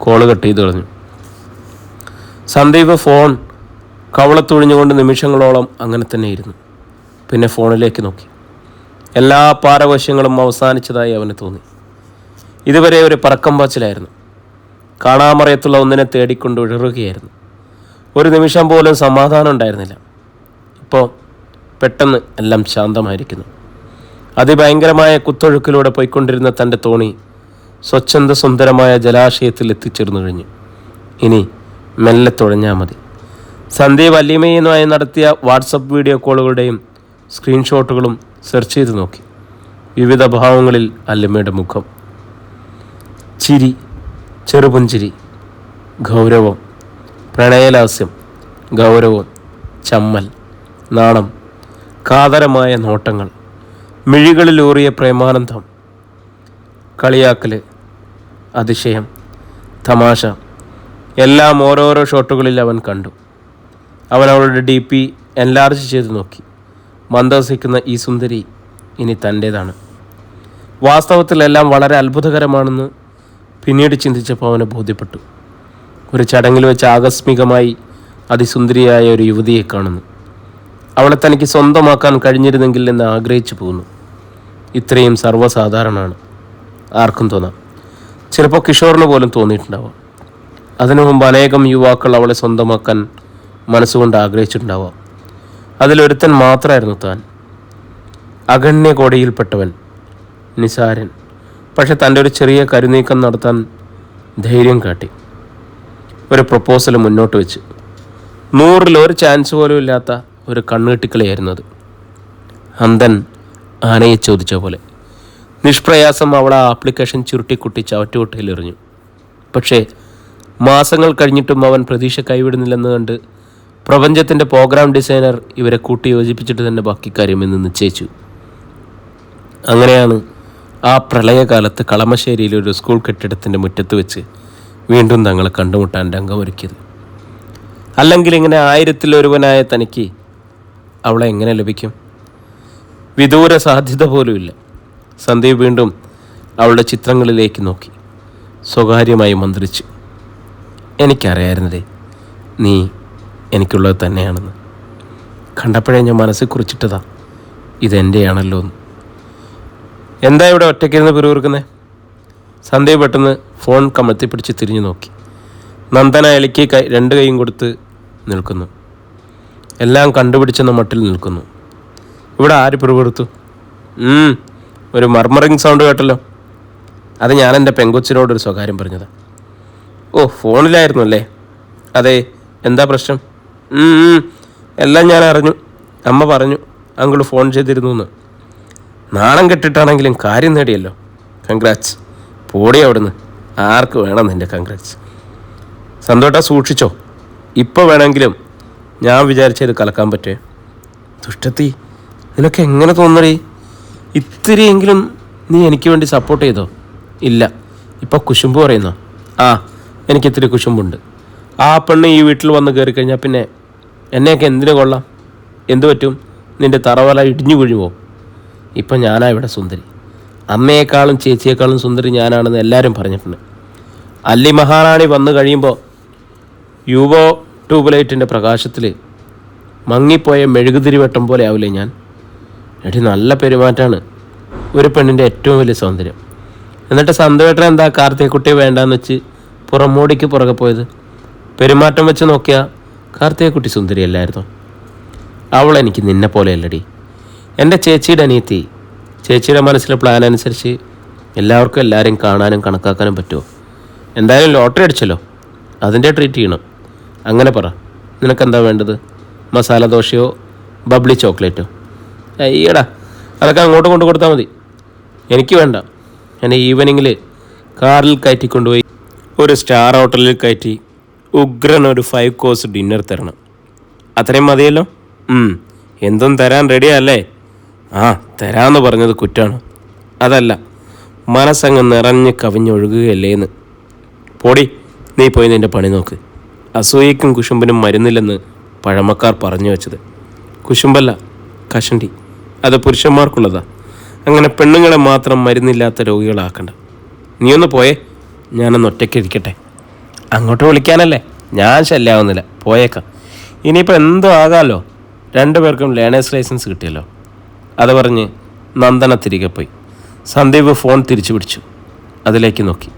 കോള് കട്ട് ചെയ്ത് കളഞ്ഞു. സന്ദീപ് ഫോൺ കവളത്തൊഴിഞ്ഞുകൊണ്ട് നിമിഷങ്ങളോളം അങ്ങനെ തന്നെ ഇരുന്നു. പിന്നെ ഫോണിലേക്ക് നോക്കി. എല്ലാ പാരവശ്യങ്ങളും അവസാനിച്ചതായി അവന് തോന്നി. ഇതുവരെ ഒരു പറക്കം പാച്ചിലായിരുന്നു. കാണാമറയത്തുള്ള ഒന്നിനെ തേടിക്കൊണ്ട് ഉഴറുകയായിരുന്നു. ഒരു നിമിഷം പോലും സമാധാനം ഉണ്ടായിരുന്നില്ല. ഇപ്പോൾ പെട്ടെന്ന് എല്ലാം ശാന്തമായിരിക്കുന്നു. അതിഭയങ്കരമായ കുത്തൊഴുക്കിലൂടെ പോയിക്കൊണ്ടിരുന്ന തൻ്റെ തോണി സ്വച്ഛന്ത സുന്ദരമായ ജലാശയത്തിൽ എത്തിച്ചേർന്നു കഴിഞ്ഞു. ഇനി മെല്ലെ തുഴഞ്ഞാൽ മതി. സന്ദീപ് അല്ലിമയുമായി നടത്തിയ വാട്സപ്പ് വീഡിയോ കോളുകളുടെയും സ്ക്രീൻഷോട്ടുകളും സെർച്ച് ചെയ്ത് നോക്കി. വിവിധ ഭാവങ്ങളിൽ അല്ലിമയുടെ മുഖം. ചിരി, ചെറുപുഞ്ചിരി, ഗൗരവം, പ്രണയലാസ്യം, ഗൗരവം, ചമ്മൽ, നാണം, കാതരമായ നോട്ടങ്ങൾ, മിഴികളിലൂറിയ പ്രേമാനന്ദം, കളിയാക്കൽ, അതിശയം, തമാശ എല്ലാം ഓരോരോ ഷോട്ടുകളിൽ അവൻ കണ്ടു. അവൻ അവളുടെ DP എൻലാർജ് ചെയ്ത് നോക്കി. മന്ദഹസിക്കുന്ന ഈ സുന്ദരി ഇനി തൻ്റേതാണ്. വാസ്തവത്തിലെല്ലാം വളരെ അത്ഭുതകരമാണെന്ന് പിന്നീട് ചിന്തിച്ചപ്പോൾ അവന് ബോധ്യപ്പെട്ടു. ഒരു ചടങ്ങിൽ വെച്ച് ആകസ്മികമായി അതിസുന്ദരിയായ ഒരു യുവതിയെ കാണുന്നു. അവളെ തനിക്ക് സ്വന്തമാക്കാൻ കഴിഞ്ഞിരുന്നെങ്കിൽ എന്ന് ആഗ്രഹിച്ചു പോകുന്നു. ഇത്രയും സർവ്വസാധാരണമാണ്. ആർക്കും തോന്നാം. ചിലപ്പോൾ കിഷോറിന് പോലും തോന്നിയിട്ടുണ്ടാവാം. അതിനു മുമ്പ് അനേകം യുവാക്കൾ അവളെ സ്വന്തമാക്കാൻ മനസ്സുകൊണ്ട് ആഗ്രഹിച്ചിട്ടുണ്ടാവാം. അതിലൊരുത്തൻ മാത്രമായിരുന്നു താൻ. അഗണ്യ കോടിയിൽപ്പെട്ടവൻ, നിസാരൻ. പക്ഷെ തൻ്റെ ഒരു ചെറിയ കരുനീക്കം നടത്താൻ ധൈര്യം കാട്ടി. ഒരു പ്രപ്പോസൽ മുന്നോട്ട് വെച്ച് 100-ൽ 1 ചാൻസ് പോലും ഇല്ലാത്ത ഒരു കണ്ണുകെട്ടിക്കളിയായിരുന്നു അത്. അന്തൻ ആനയെ ചോദിച്ച പോലെ നിഷ്പ്രയാസം അവൾ ആ ആപ്ലിക്കേഷൻ ചുരുട്ടിക്കുട്ടി ചവറ്റുകൊട്ടയിലെറിഞ്ഞു. പക്ഷേ മാസങ്ങൾ കഴിഞ്ഞിട്ടും അവൻ പ്രതീക്ഷ കൈവിടുന്നില്ലെന്ന് കണ്ട് പ്രപഞ്ചത്തിൻ്റെ പ്രോഗ്രാം ഡിസൈനർ ഇവരെ കൂട്ടി യോജിപ്പിച്ചിട്ട് തന്നെ ബാക്കി കാര്യമെന്ന് നിശ്ചയിച്ചു. അങ്ങനെയാണ് ആ പ്രളയകാലത്ത് കളമശ്ശേരിയിലെ ഒരു സ്കൂൾ കെട്ടിടത്തിൻ്റെ മുറ്റത്ത് വെച്ച് വീണ്ടും തങ്ങളെ കണ്ടുമുട്ടാൻ രംഗമൊരുക്കിയത്. അല്ലെങ്കിൽ ഇങ്ങനെ 1000-ൽ-1 തനിക്ക് അവളെ എങ്ങനെ ലഭിക്കും? വിദൂര സാധ്യത പോലുമില്ല. സന്ദീപ് വീണ്ടും അവളുടെ ചിത്രങ്ങളിലേക്ക് നോക്കി. സ്വകാര്യമായി മന്ത്രിച്ചു. എനിക്കറിയായിരുന്നതേ നീ എനിക്കുള്ളത് തന്നെയാണെന്ന്. കണ്ടപ്പോഴേ ഞാൻ മനസ്സിൽ കുറിച്ചിട്ടതാ ഇതെൻ്റെയാണല്ലോ എന്ന്. എന്താ ഇവിടെ ഒറ്റയ്ക്കിരുന്ന് പിറുപിറുക്കുന്നേ? സന്ദീപ് പെട്ടെന്ന് ഫോൺ കമഴ്ത്തിപ്പിടിച്ച് തിരിഞ്ഞു നോക്കി. നന്ദന എലിക്ക് 2 കൈയും കൊടുത്ത് നിൽക്കുന്നു. എല്ലാം കണ്ടുപിടിച്ചെന്ന മട്ടിൽ നിൽക്കുന്നു. ഇവിടെ ആര് പിറുപിറുത്തു? ഒരു മർമറിങ് സൗണ്ട് കേട്ടല്ലോ. അത് ഞാൻ എൻ്റെ പെങ്കൊച്ചിനോടൊരു സ്വകാര്യം പറഞ്ഞതാ. ഓ, ഫോണിലായിരുന്നു അല്ലേ? അതെ, എന്താ പ്രശ്നം? എല്ലാം ഞാൻ അറിഞ്ഞു. അമ്മ പറഞ്ഞു അങ്കിൾ ഫോൺ ചെയ്തിരുന്നു എന്ന്. നാണം കെട്ടിട്ടാണെങ്കിലും കാര്യം നേടിയല്ലോ. കൺഗ്രാറ്റ്സ്. പോടി അവിടുന്ന്. ആർക്ക് വേണം നിൻ്റെ കൺഗ്രാറ്റ്സ്? സന്തോട്ടാ, സൂക്ഷിച്ചോ. ഇപ്പോൾ വേണമെങ്കിലും ഞാൻ വിചാരിച്ചത് കലക്കാൻ പറ്റേ. ദുഷ്ടത്തി, നിനക്ക് എങ്ങനെ തോന്നണേ? ഇത്തിരിയെങ്കിലും നീ എനിക്ക് വേണ്ടി സപ്പോർട്ട് ചെയ്തോ? ഇല്ല. ഇപ്പോൾ കുശുമ്പ് പറയുന്നോ? ആ, എനിക്കിത്തിരി കുശുമ്പുണ്ട്. ആ പെണ്ണ് ഈ വീട്ടിൽ വന്ന് കയറി കഴിഞ്ഞാൽ പിന്നെ എന്നെയൊക്കെ എന്തിനു കൊള്ളാം? എന്തു പറ്റും? നിൻ്റെ തറവല ഇടിഞ്ഞു വീഴുമോ? ഇപ്പം ഞാനാ ഇവിടെ സുന്ദരി. അമ്മയെക്കാളും ചേച്ചിയേക്കാളും സുന്ദരി ഞാനാണെന്ന് എല്ലാവരും പറഞ്ഞിട്ടുണ്ട്. അല്ലി മഹാറാണി വന്നു കഴിയുമ്പോൾ യൂവോ ട്യൂബ്ലൈറ്റിൻ്റെ പ്രകാശത്തിൽ മങ്ങിപ്പോയ മെഴുകുതിരി വെട്ടം പോലെ ആവില്ലേ ഞാൻ? എടി, നല്ല പെരുമാറ്റമാണ് ഒരു പെണ്ണിൻ്റെ ഏറ്റവും വലിയ സൗന്ദര്യം. എന്നിട്ട് സന്തോഷം എന്താ കാർത്തികക്കുട്ടിയെ വേണ്ടാന്ന് വെച്ച് പുറമോടിക്ക് പുറകെ പോയത്? പെരുമാറ്റം വെച്ച് നോക്കിയാൽ കാർത്തികക്കുട്ടി സുന്ദരിയല്ലായിരുന്നോ? അവൾ എനിക്ക് നിന്നെ പോലെയല്ലടി. എൻ്റെ ചേച്ചിയുടെ അനിയത്തി. ചേച്ചിയുടെ മനസ്സിലെ പ്ലാൻ അനുസരിച്ച് എല്ലാവർക്കും എല്ലാവരെയും കാണാനും കണക്കാക്കാനും പറ്റുമോ? എന്തായാലും ലോട്ടറി അടിച്ചല്ലോ, അതിൻ്റെ ട്രീറ്റ് ചെയ്യണം. അങ്ങനെ പറ, നിനക്കെന്താ വേണ്ടത്? മസാല ദോശയോ ബബ്ലി ചോക്ലേറ്റോ? അയ്യടാ, അതൊക്കെ അങ്ങോട്ട് കൊണ്ടു കൊടുത്താൽ മതി. എനിക്ക് വേണ്ട. എന്നെ ഈവനിങ്ങിൽ കാറിൽ കയറ്റിക്കൊണ്ടുപോയി ഒരു സ്റ്റാർ ഹോട്ടലിൽ കയറ്റി ഉഗ്രൻ ഒരു 5 കോഴ്സ് ഡിന്നർ തരണം. അത്രയും മതിയല്ലോ? എന്തും തരാൻ റെഡിയല്ലേ? ആ, തരാമെന്ന് പറഞ്ഞത് കുറ്റമാണ്. അതല്ല, മനസ്സങ്ങ് നിറഞ്ഞ് കവിഞ്ഞൊഴുകുകയല്ലേന്ന്. പോടി, നീ പോയി നിൻ്റെ പണി നോക്ക്. അസൂയയ്ക്കും കുശുമ്പിനും മരുന്നില്ലെന്ന് പഴമക്കാർ പറഞ്ഞു വെച്ചത്. കുശുമ്പല്ല, കഷണ്ടി. അത് പുരുഷന്മാർക്കുള്ളതാ. അങ്ങനെ പെണ്ണുങ്ങളെ മാത്രം മരുന്നില്ലാത്ത രോഗികളാക്കണ്ട. നീ ഒന്ന് പോയേ, ഞാനൊന്ന് ഒറ്റയ്ക്ക് ഇരിക്കട്ടെ. അങ്ങോട്ട് വിളിക്കാനല്ലേ, ഞാൻ ശല്യാവുന്നില്ല, പോയേക്കാം. ഇനിയിപ്പോൾ എന്തോ ആകാമല്ലോ, 2 പേർക്കും ലേണേഴ്സ് ലൈസൻസ് കിട്ടിയല്ലോ. അത് പറഞ്ഞ് നന്ദന തിരികെ പോയി. സന്ദീപ് ഫോൺ തിരിച്ചു പിടിച്ചു. അതിലേക്ക് നോക്കി,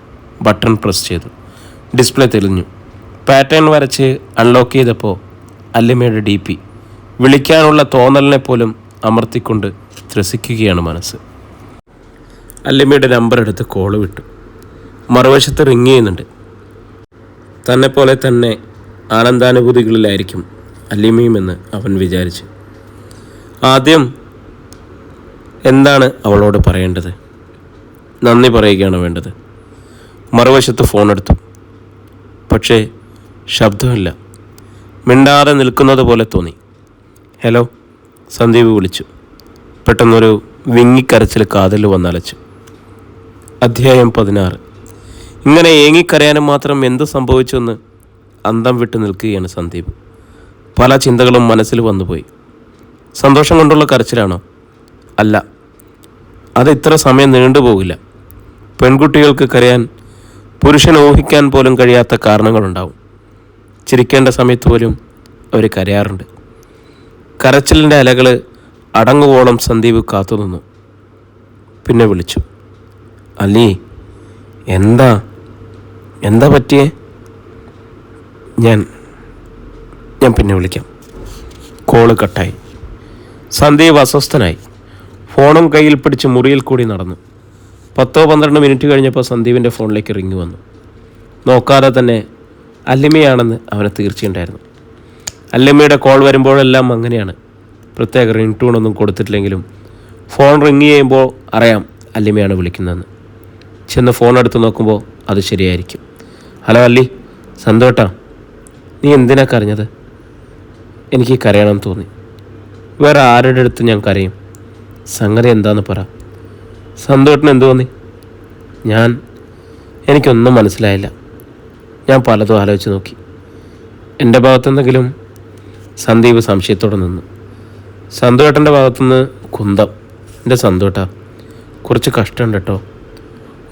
ബട്ടൺ പ്രസ് ചെയ്തു. ഡിസ്പ്ലേ തെളിഞ്ഞു. പാറ്റേൺ വരച്ച് അൺലോക്ക് ചെയ്തപ്പോൾ അല്ലിമയുടെ DP. വിളിക്കാനുള്ള തോന്നലിനെ പോലും അമർത്തിക്കൊണ്ട് ത്രസിക്കുകയാണ് മനസ്സ്. അല്ലിമയുടെ നമ്പർ എടുത്ത് കോള് വിട്ടു. മറുവശത്ത് റിങ് ചെയ്യുന്നുണ്ട്. തന്നെപ്പോലെ തന്നെ ആനന്ദാനുഭൂതികളിലായിരിക്കും അല്ലിമയുമെന്ന് അവൻ വിചാരിച്ചു. ആദ്യം എന്താണ് അവളോട് പറയേണ്ടത്? നന്ദി പറയുകയാണ് വേണ്ടത്. മറുവശത്ത് ഫോൺ എടുത്തു. പക്ഷേ ശബ്ദമില്ല. മിണ്ടാതെ നിൽക്കുന്നത് പോലെ തോന്നി. ഹലോ, സന്ദീപ് വിളിച്ചു. പെട്ടെന്നൊരു വിങ്ങിക്കരച്ചിൽ കാതിൽ വന്നലച്ചു. അധ്യായം 16. ഇങ്ങനെ ഏങ്ങിക്കരയാനും മാത്രം എന്ത് സംഭവിച്ചുവെന്ന് അന്തം വിട്ട് നിൽക്കുകയാണ് സന്ദീപ്. പല ചിന്തകളും മനസ്സിൽ വന്നുപോയി. സന്തോഷം കൊണ്ടുള്ള കരച്ചിലാണോ? അല്ല, അത് ഇത്ര സമയം നീണ്ടുപോകില്ല. പെൺകുട്ടികൾക്ക് കരയാൻ പുരുഷൻ ഊഹിക്കാൻ പോലും കഴിയാത്ത കാരണങ്ങളുണ്ടാവും. ചിരിക്കേണ്ട സമയത്ത് പോലും അവർ കരയാറുണ്ട്. കരച്ചിലിൻ്റെ അലകൾ അടങ്ങുവോളം സന്ദീപ് കാത്തുനിന്നു. പിന്നെ വിളിച്ചു. അലി, എന്താ പറ്റിയേ? ഞാൻ പിന്നെ വിളിക്കാം. കോള് കട്ടായി. സന്ദീപ് അസ്വസ്ഥനായി. ഫോണും കയ്യിൽ പിടിച്ച് മുറിയിൽ കൂടി നടന്നു. 10-12 മിനിറ്റ് കഴിഞ്ഞപ്പോൾ സന്ദീപിൻ്റെ ഫോണിലേക്ക് റിങ് വന്നു. നോക്കാതെ തന്നെ അല്ലിമയാണെന്ന് അവന് തീർച്ചയുണ്ടായിരുന്നു. അല്ലിമയുടെ കോൾ വരുമ്പോഴെല്ലാം അങ്ങനെയാണ്. പ്രത്യേക റിംഗ് ടൂണൊന്നും കൊടുത്തിട്ടില്ലെങ്കിലും ഫോൺ റിങ് ചെയ്യുമ്പോൾ അറിയാം അല്ലിമയാണ് വിളിക്കുന്നതെന്ന്. ചെന്ന് ഫോൺ എടുത്ത് നോക്കുമ്പോൾ അത് ശരിയായിരിക്കും. ഹലോ അല്ലി, സന്തോട്ടാ. നീ എന്തിനാ കരഞ്ഞത്? എനിക്ക് കരയണം തോന്നി. വേറെ ആരുടെ അടുത്ത് ഞാൻ കരയും? സംഗതി എന്താന്ന് പറ. സന്തോട്ടിന് എന്തു തോന്നി? എനിക്കൊന്നും മനസ്സിലായില്ല. ഞാൻ പലതും ആലോചിച്ച് നോക്കി. എൻ്റെ ഭാഗത്തെന്തെങ്കിലും? സന്ദീപ് സംശയത്തോടെ നിന്നു. സന്തോട്ടൻ്റെ ഭാഗത്തുനിന്ന് കുന്തം. എൻ്റെ സന്തോട്ടാ, കുറച്ച് കഷ്ടമുണ്ട് കേട്ടോ.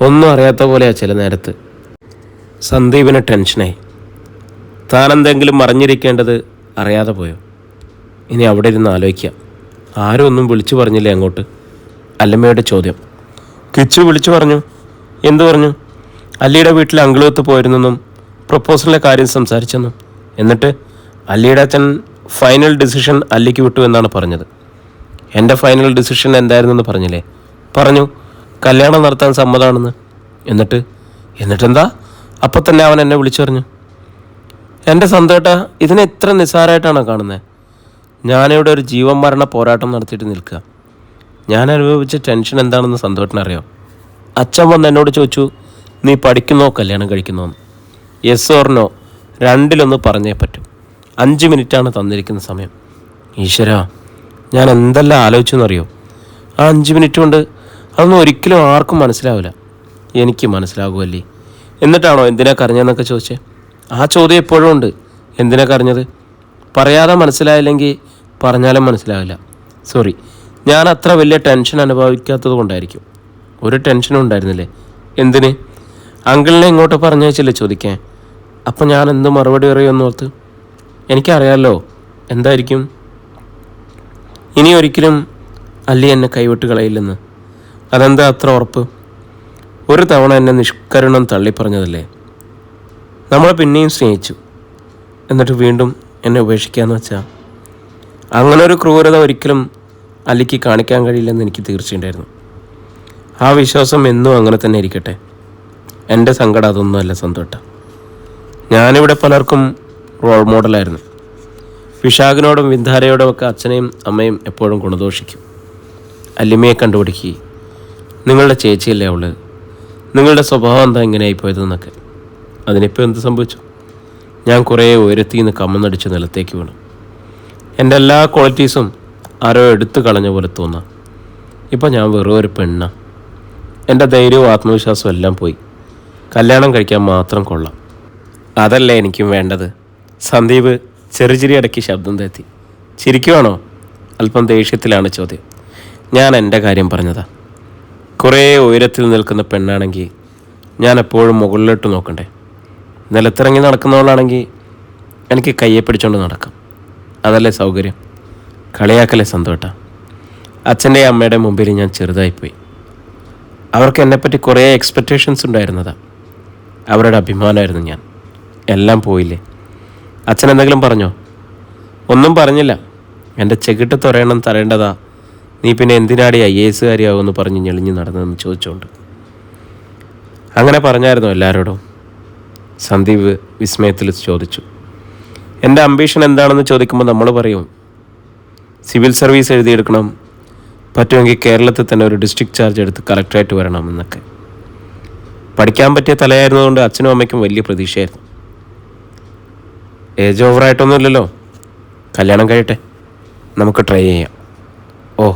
ഒന്നും അറിയാത്ത പോലെയാണ് ചില നേരത്ത്. സന്ദീപിന് ടെൻഷനായി. താനെന്തെങ്കിലും മറിഞ്ഞിരിക്കേണ്ടത് അറിയാതെ പോയോ? ഇനി അവിടെ ഇരുന്ന് ആലോചിക്കാം. ആരും ഒന്നും വിളിച്ചു പറഞ്ഞില്ലേ അങ്ങോട്ട്? അല്ലമ്മയുടെ ചോദ്യം. കിച്ചു വിളിച്ചു പറഞ്ഞു. എന്തു പറഞ്ഞു? അല്ലിയുടെ വീട്ടിൽ അങ്കിളുവത്ത് പോയിരുന്നെന്നും പ്രപ്പോസലിൻ്റെ കാര്യം സംസാരിച്ചെന്നും. എന്നിട്ട് അല്ലിയുടെ അച്ഛൻ ഫൈനൽ ഡിസിഷൻ അല്ലിക്ക് വിട്ടു എന്നാണ് പറഞ്ഞത്. എൻ്റെ ഫൈനൽ ഡിസിഷൻ എന്തായിരുന്നെന്ന് പറഞ്ഞില്ലേ? പറഞ്ഞു, കല്യാണം നടത്താൻ സമ്മതമാണെന്ന്. എന്നിട്ടെന്താ? അപ്പം തന്നെ അവൻ എന്നെ വിളിച്ചു പറഞ്ഞു. എൻ്റെ സന്തോട്ട, ഇതിനെ ഇത്ര നിസ്സാരമായിട്ടാണോ കാണുന്നത്? ഞാനിവിടെ ഒരു ജീവൻ മരണ പോരാട്ടം നടത്തിയിട്ട് നിൽക്കുക. ഞാൻ അനുഭവിച്ച ടെൻഷൻ എന്താണെന്ന് സന്തോഷത്തിനറിയാം. അച്ഛൻ വന്ന് എന്നോട് ചോദിച്ചു, നീ പഠിക്കുന്നോ കല്യാണം കഴിക്കുന്നോ എന്ന്. യെസ് ഓർ നോ, രണ്ടിലൊന്ന് പറഞ്ഞേ പറ്റൂ. 5 മിനിറ്റാണ് തന്നിരിക്കുന്ന സമയം. ഈശ്വരാ, ഞാൻ എന്തെല്ലാം ആലോചിച്ചെന്നറിയോ? ആ 5 മിനിറ്റ് കൊണ്ട് അതൊന്നും ഒരിക്കലും ആർക്കും മനസ്സിലാവില്ല. എനിക്ക് മനസ്സിലാകുമല്ലേ? എന്നിട്ടാണോ എന്തിനാ കരഞ്ഞതെന്നൊക്കെ ചോദിച്ചേ? ആ ചോദ്യം എപ്പോഴും ഉണ്ട്. എന്തിനാ കരഞ്ഞത്? പറയാതെ മനസ്സിലായില്ലെങ്കിൽ പറഞ്ഞാലും മനസ്സിലാവില്ല. സോറി, ഞാൻ അത്ര വലിയ ടെൻഷൻ അനുഭവിക്കാത്തത് കൊണ്ടായിരിക്കും. ഒരു ടെൻഷനും ഉണ്ടായിരുന്നില്ലേ? എന്തിന്? അങ്കിളിനെ ഇങ്ങോട്ട് പറഞ്ഞയച്ചില്ലേ ചോദിക്കാൻ. അപ്പം ഞാൻ എന്ത് മറുപടി പറയുമെന്ന് ഓർത്ത്. എനിക്കറിയാമല്ലോ എന്തായിരിക്കും. ഇനി ഒരിക്കലും അല്ലി എന്നെ കൈവിട്ട് കളയില്ലെന്ന്. അതെന്താ അത്ര ഉറപ്പ്? ഒരു തവണ എന്നെ നിഷ്കരുണം തള്ളിപ്പറഞ്ഞതല്ലേ? നമ്മളെ പിന്നെയും സ്നേഹിച്ചു, എന്നിട്ട് വീണ്ടും എന്നെ ഉപേക്ഷിക്കാമെന്ന് വെച്ചാൽ അങ്ങനെ ഒരു ക്രൂരത ഒരിക്കലും അല്ലിക്ക് കാണിക്കാൻ കഴിയില്ലെന്ന് എനിക്ക് തീർച്ചയുണ്ടായിരുന്നു. ആ വിശ്വാസം എന്നും അങ്ങനെ തന്നെ ഇരിക്കട്ടെ. എൻ്റെ സങ്കടം അതൊന്നുമല്ല സന്തോട്ട. ഞാനിവിടെ പലർക്കും റോൾ മോഡലായിരുന്നു. വിശാഖിനോടും വിന്ധാരയോടും ഒക്കെ അച്ഛനെയും അമ്മയും എപ്പോഴും ഗുണദോഷിക്കും. അല്ലിമയെ കണ്ടുപിടിക്കുക, നിങ്ങളുടെ ചേച്ചിയല്ലേ അവള്, നിങ്ങളുടെ സ്വഭാവം എന്താ ഇങ്ങനെയായിപ്പോയതെന്നൊക്കെ. അതിനിപ്പോൾ എന്ത് സംഭവിച്ചു? ഞാൻ കുറേ ഉയരത്തിൽ നിന്ന് കമ്മന്നടിച്ച് നിലത്തേക്ക് വീണു. എൻ്റെ എല്ലാ ക്വാളിറ്റീസും ആരോ എടുത്തു കളഞ്ഞ പോലെ തോന്നാം. ഇപ്പം ഞാൻ വെറും ഒരു പെണ്ണ. എൻ്റെ ധൈര്യവും ആത്മവിശ്വാസവും എല്ലാം പോയി. കല്യാണം കഴിക്കാൻ മാത്രം കൊള്ളാം. അതല്ലേ എനിക്കും വേണ്ടത്. സന്ദീപ് ചെറുചിരി അടക്കി ശബ്ദം തെറ്റി. ചിരിക്കുവാണോ? അല്പം ദേഷ്യത്തിലാണ് ചോദ്യം. ഞാൻ എൻ്റെ കാര്യം പറഞ്ഞതാ. കുറേ ഉയരത്തിൽ നിൽക്കുന്ന പെണ്ണാണെങ്കിൽ ഞാൻ എപ്പോഴും മുകളിലോട്ട് നോക്കണ്ടേ? നിലത്തിറങ്ങി നടക്കുന്നവളാണെങ്കിൽ എനിക്ക് കയ്യെ പിടിച്ചുകൊണ്ട് നടക്കാം. അതല്ലേ സൗകര്യം? കളിയാക്കല്ലേ സന്തോട്ടാ. അച്ഛൻ്റെയും അമ്മയുടെ മുമ്പിൽ ഞാൻ ചെറുതായിപ്പോയി. അവർക്ക് എന്നെപ്പറ്റി കുറേ എക്സ്പെക്റ്റേഷൻസ് ഉണ്ടായിരുന്നതാ. അവരുടെ അഭിമാനമായിരുന്നു ഞാൻ. എല്ലാം പോയില്ലേ? അച്ഛൻ എന്തെങ്കിലും പറഞ്ഞോ? ഒന്നും പറഞ്ഞില്ല. എൻ്റെ ചെകിട്ട് തൊരയണം തരേണ്ടതാ, നീ പിന്നെ എന്തിനാടി IAS കാര്യമാവുമെന്ന് പറഞ്ഞ് ഞെളിഞ്ഞ് നടന്നതെന്ന് ചോദിച്ചുകൊണ്ട്. അങ്ങനെ പറഞ്ഞായിരുന്നു എല്ലാവരോടും? സന്ദീപ് വിസ്മയത്തിൽ ചോദിച്ചു. എൻ്റെ അംബീഷൻ എന്താണെന്ന് ചോദിക്കുമ്പോൾ നമ്മൾ പറയും സിവിൽ സർവീസ് എഴുതിയെടുക്കണം, പറ്റുമെങ്കിൽ കേരളത്തിൽ തന്നെ ഒരു ഡിസ്ട്രിക്ട് ചാർജ് എടുത്ത് കളക്ടറേറ്റ് വരണം എന്നൊക്കെ. പഠിക്കാൻ പറ്റിയ തലയായിരുന്നതുകൊണ്ട് അച്ഛനും അമ്മയ്ക്കും വലിയ പ്രതീക്ഷയായിരുന്നു. ഏജ് ഓവറായിട്ടൊന്നുമില്ലല്ലോ, കല്യാണം കഴിയട്ടെ, നമുക്ക് ട്രൈ ചെയ്യാം. ഓ,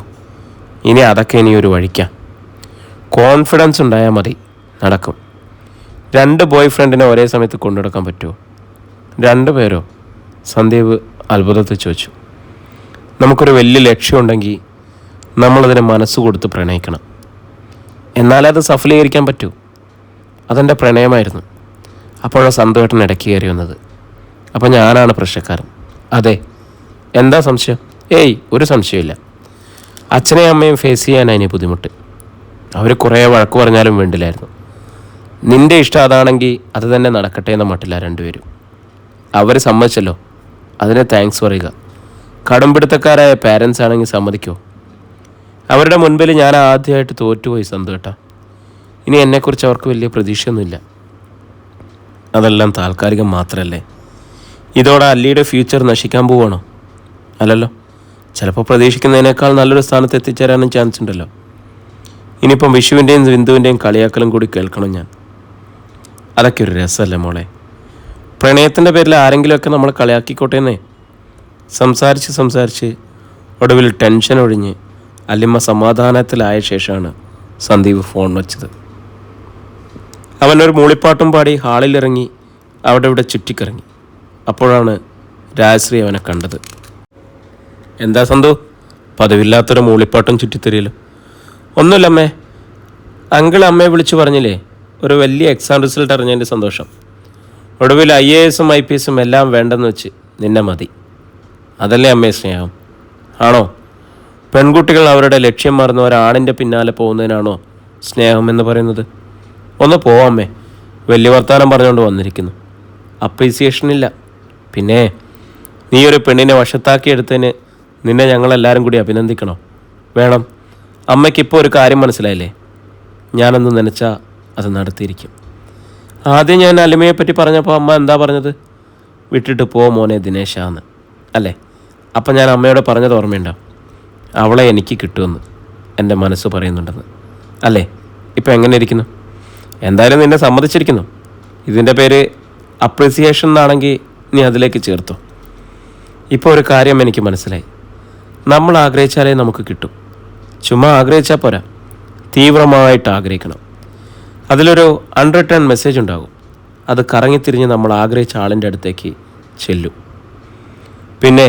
ഇനി അതൊക്കെ ഇനി ഒരു വഴിക്കാം. കോൺഫിഡൻസ് ഉണ്ടായാൽ മതി, നടക്കും. 2 ബോയ് ഫ്രണ്ടിനെ ഒരേ സമയത്ത് കൊണ്ടുനടക്കാൻ പറ്റുമോ? 2 പേരോ? സന്ദീപ് അത്ഭുതത്തിൽ ചോദിച്ചു. നമുക്കൊരു വലിയ ലക്ഷ്യമുണ്ടെങ്കിൽ നമ്മളതിനെ മനസ്സ് കൊടുത്ത് പ്രണയിക്കണം, എന്നാലേ അത് സഫലീകരിക്കാൻ പറ്റൂ. അതെൻ്റെ പ്രണയമായിരുന്നു. അപ്പോഴാണ് സന്തോഷം ഇടയ്ക്ക് കയറി വന്നത്. അപ്പോൾ ഞാനാണ് പ്രശ്നക്കാരൻ. അതെ, എന്താ സംശയം? ഏയ്, ഒരു സംശയമില്ല. അച്ഛനെയും അമ്മയും ഫേസ് ചെയ്യാനാണ് ഇനി ബുദ്ധിമുട്ട്. അവർ കുറേ വഴക്ക് പറഞ്ഞാലും വേണ്ടില്ലായിരുന്നു. നിൻ്റെ ഇഷ്ടം അതാണെങ്കിൽ അത് തന്നെ നടക്കട്ടെ എന്ന മട്ടില്ല 2 പേരും. അവർ സമ്മതിച്ചല്ലോ, അതിന് താങ്ക്സ് പറയുക. കടുംപിടുത്തക്കാരായ പാരൻസ് ആണെങ്കിൽ സമ്മതിക്കുമോ? അവരുടെ മുൻപിൽ ഞാൻ ആദ്യമായിട്ട് തോറ്റുപോയി സന്തോട്ടാ. ഇനി എന്നെക്കുറിച്ച് അവർക്ക് വലിയ പ്രതീക്ഷയൊന്നുമില്ല. അതെല്ലാം താൽക്കാലികം മാത്രമല്ലേ? ഇതോടെ അല്ലിയുടെ ഫ്യൂച്ചർ നശിക്കാൻ പോവുകയാണോ? അല്ലല്ലോ, ചിലപ്പോൾ പ്രതീക്ഷിക്കുന്നതിനേക്കാൾ നല്ലൊരു സ്ഥാനത്ത് എത്തിച്ചേരാനും ചാൻസ് ഉണ്ടല്ലോ. ഇനിയിപ്പം വിഷുവിൻ്റെയും ബിന്ദുവിൻ്റെയും കളിയാക്കലും കൂടി കേൾക്കണം ഞാൻ. അതൊക്കെ ഒരു രസമല്ലേ മോളെ? പ്രണയത്തിൻ്റെ പേരിൽ ആരെങ്കിലുമൊക്കെ നമ്മളെ കളിയാക്കിക്കോട്ടേന്നേ. സംസാരിച്ച് ഒടുവിൽ ടെൻഷൻ ഒഴിഞ്ഞ് അല്ലിമ്മ സമാധാനത്തിലായ ശേഷമാണ് സന്ദീപ് ഫോൺ വെച്ചത്. അവനൊരു മൂളിപ്പാട്ടും പാടി ഹാളിലിറങ്ങി അവിടെ ഇവിടെ ചുറ്റിക്കറങ്ങി. അപ്പോഴാണ് രാജശ്രീ അവനെ കണ്ടത്. എന്താ സന്തു, പതിവില്ലാത്തൊരു മൂളിപ്പാട്ടും ചുറ്റിത്തരിയല്ലോ? ഒന്നുമില്ലമ്മേ, അങ്കിൾ അമ്മയെ വിളിച്ചു പറഞ്ഞില്ലേ ഒരു വലിയ എക്സാം റിസൾട്ട് അറിഞ്ഞതിൻ്റെ സന്തോഷം. ഒടുവിൽ IASഉം IPSഉം എല്ലാം വേണ്ടെന്ന് വെച്ച് നിന്നെ മതി. അതല്ലേ അമ്മയെ സ്നേഹം? ആണോ? പെൺകുട്ടികൾ അവരുടെ ലക്ഷ്യം മറന്ന് ഒരാണിൻ്റെ പിന്നാലെ പോകുന്നതിനാണോ സ്നേഹം എന്ന് പറയുന്നത്? ഒന്ന് പോവാമ്മേ, വലിയ വർത്താനം പറഞ്ഞുകൊണ്ട് വന്നിരിക്കുന്നു. അപ്രീസിയേഷൻ ഇല്ല. പിന്നെ നീ ഒരു പെണ്ണിനെ വശത്താക്കിയെടുത്തതിന് നിന്നെ ഞങ്ങളെല്ലാവരും കൂടി അഭിനന്ദിക്കണോ? വേണം. അമ്മയ്ക്കിപ്പോൾ ഒരു കാര്യം മനസ്സിലായില്ലേ? ഞാനൊന്ന് നനച്ചാൽ അത് നടത്തിയിരിക്കും. ആദ്യം ഞാൻ അലിമയെപ്പറ്റി പറഞ്ഞപ്പോൾ അമ്മ എന്താ പറഞ്ഞത്? വിട്ടിട്ട് പോ മോനെ ദിനേശാന്ന് അല്ലേ? അപ്പം ഞാൻ അമ്മയോട് പറഞ്ഞത് ഓർമ്മയുണ്ടോ? അവളെ എനിക്ക് കിട്ടുമെന്ന് എൻ്റെ മനസ്സ് പറയുന്നുണ്ടെന്ന് അല്ലേ? ഇപ്പം എങ്ങനെ ഇരിക്കുന്നു? എന്തായാലും നിന്നെ സമ്മതിച്ചിരിക്കുന്നു. ഇതിൻ്റെ പേര് അപ്രിസിയേഷൻ എന്നാണെങ്കിൽ നീ അതിലേക്ക് ചേർത്തോ. ഇപ്പോൾ ഒരു കാര്യം എനിക്ക് മനസ്സിലായി. നമ്മൾ ആഗ്രഹിച്ചാലേ നമുക്ക് കിട്ടും. ചുമ്മാ ആഗ്രഹിച്ചാൽ പോരാ, തീവ്രമായിട്ട് ആഗ്രഹിക്കണം. അതിലൊരു അൺറിട്ടേൺ മെസ്സേജ് ഉണ്ടാകും. അത് കറങ്ങിത്തിരിഞ്ഞ് നമ്മൾ ആഗ്രഹിച്ച ആളിൻ്റെ അടുത്തേക്ക് ചെല്ലും. പിന്നെ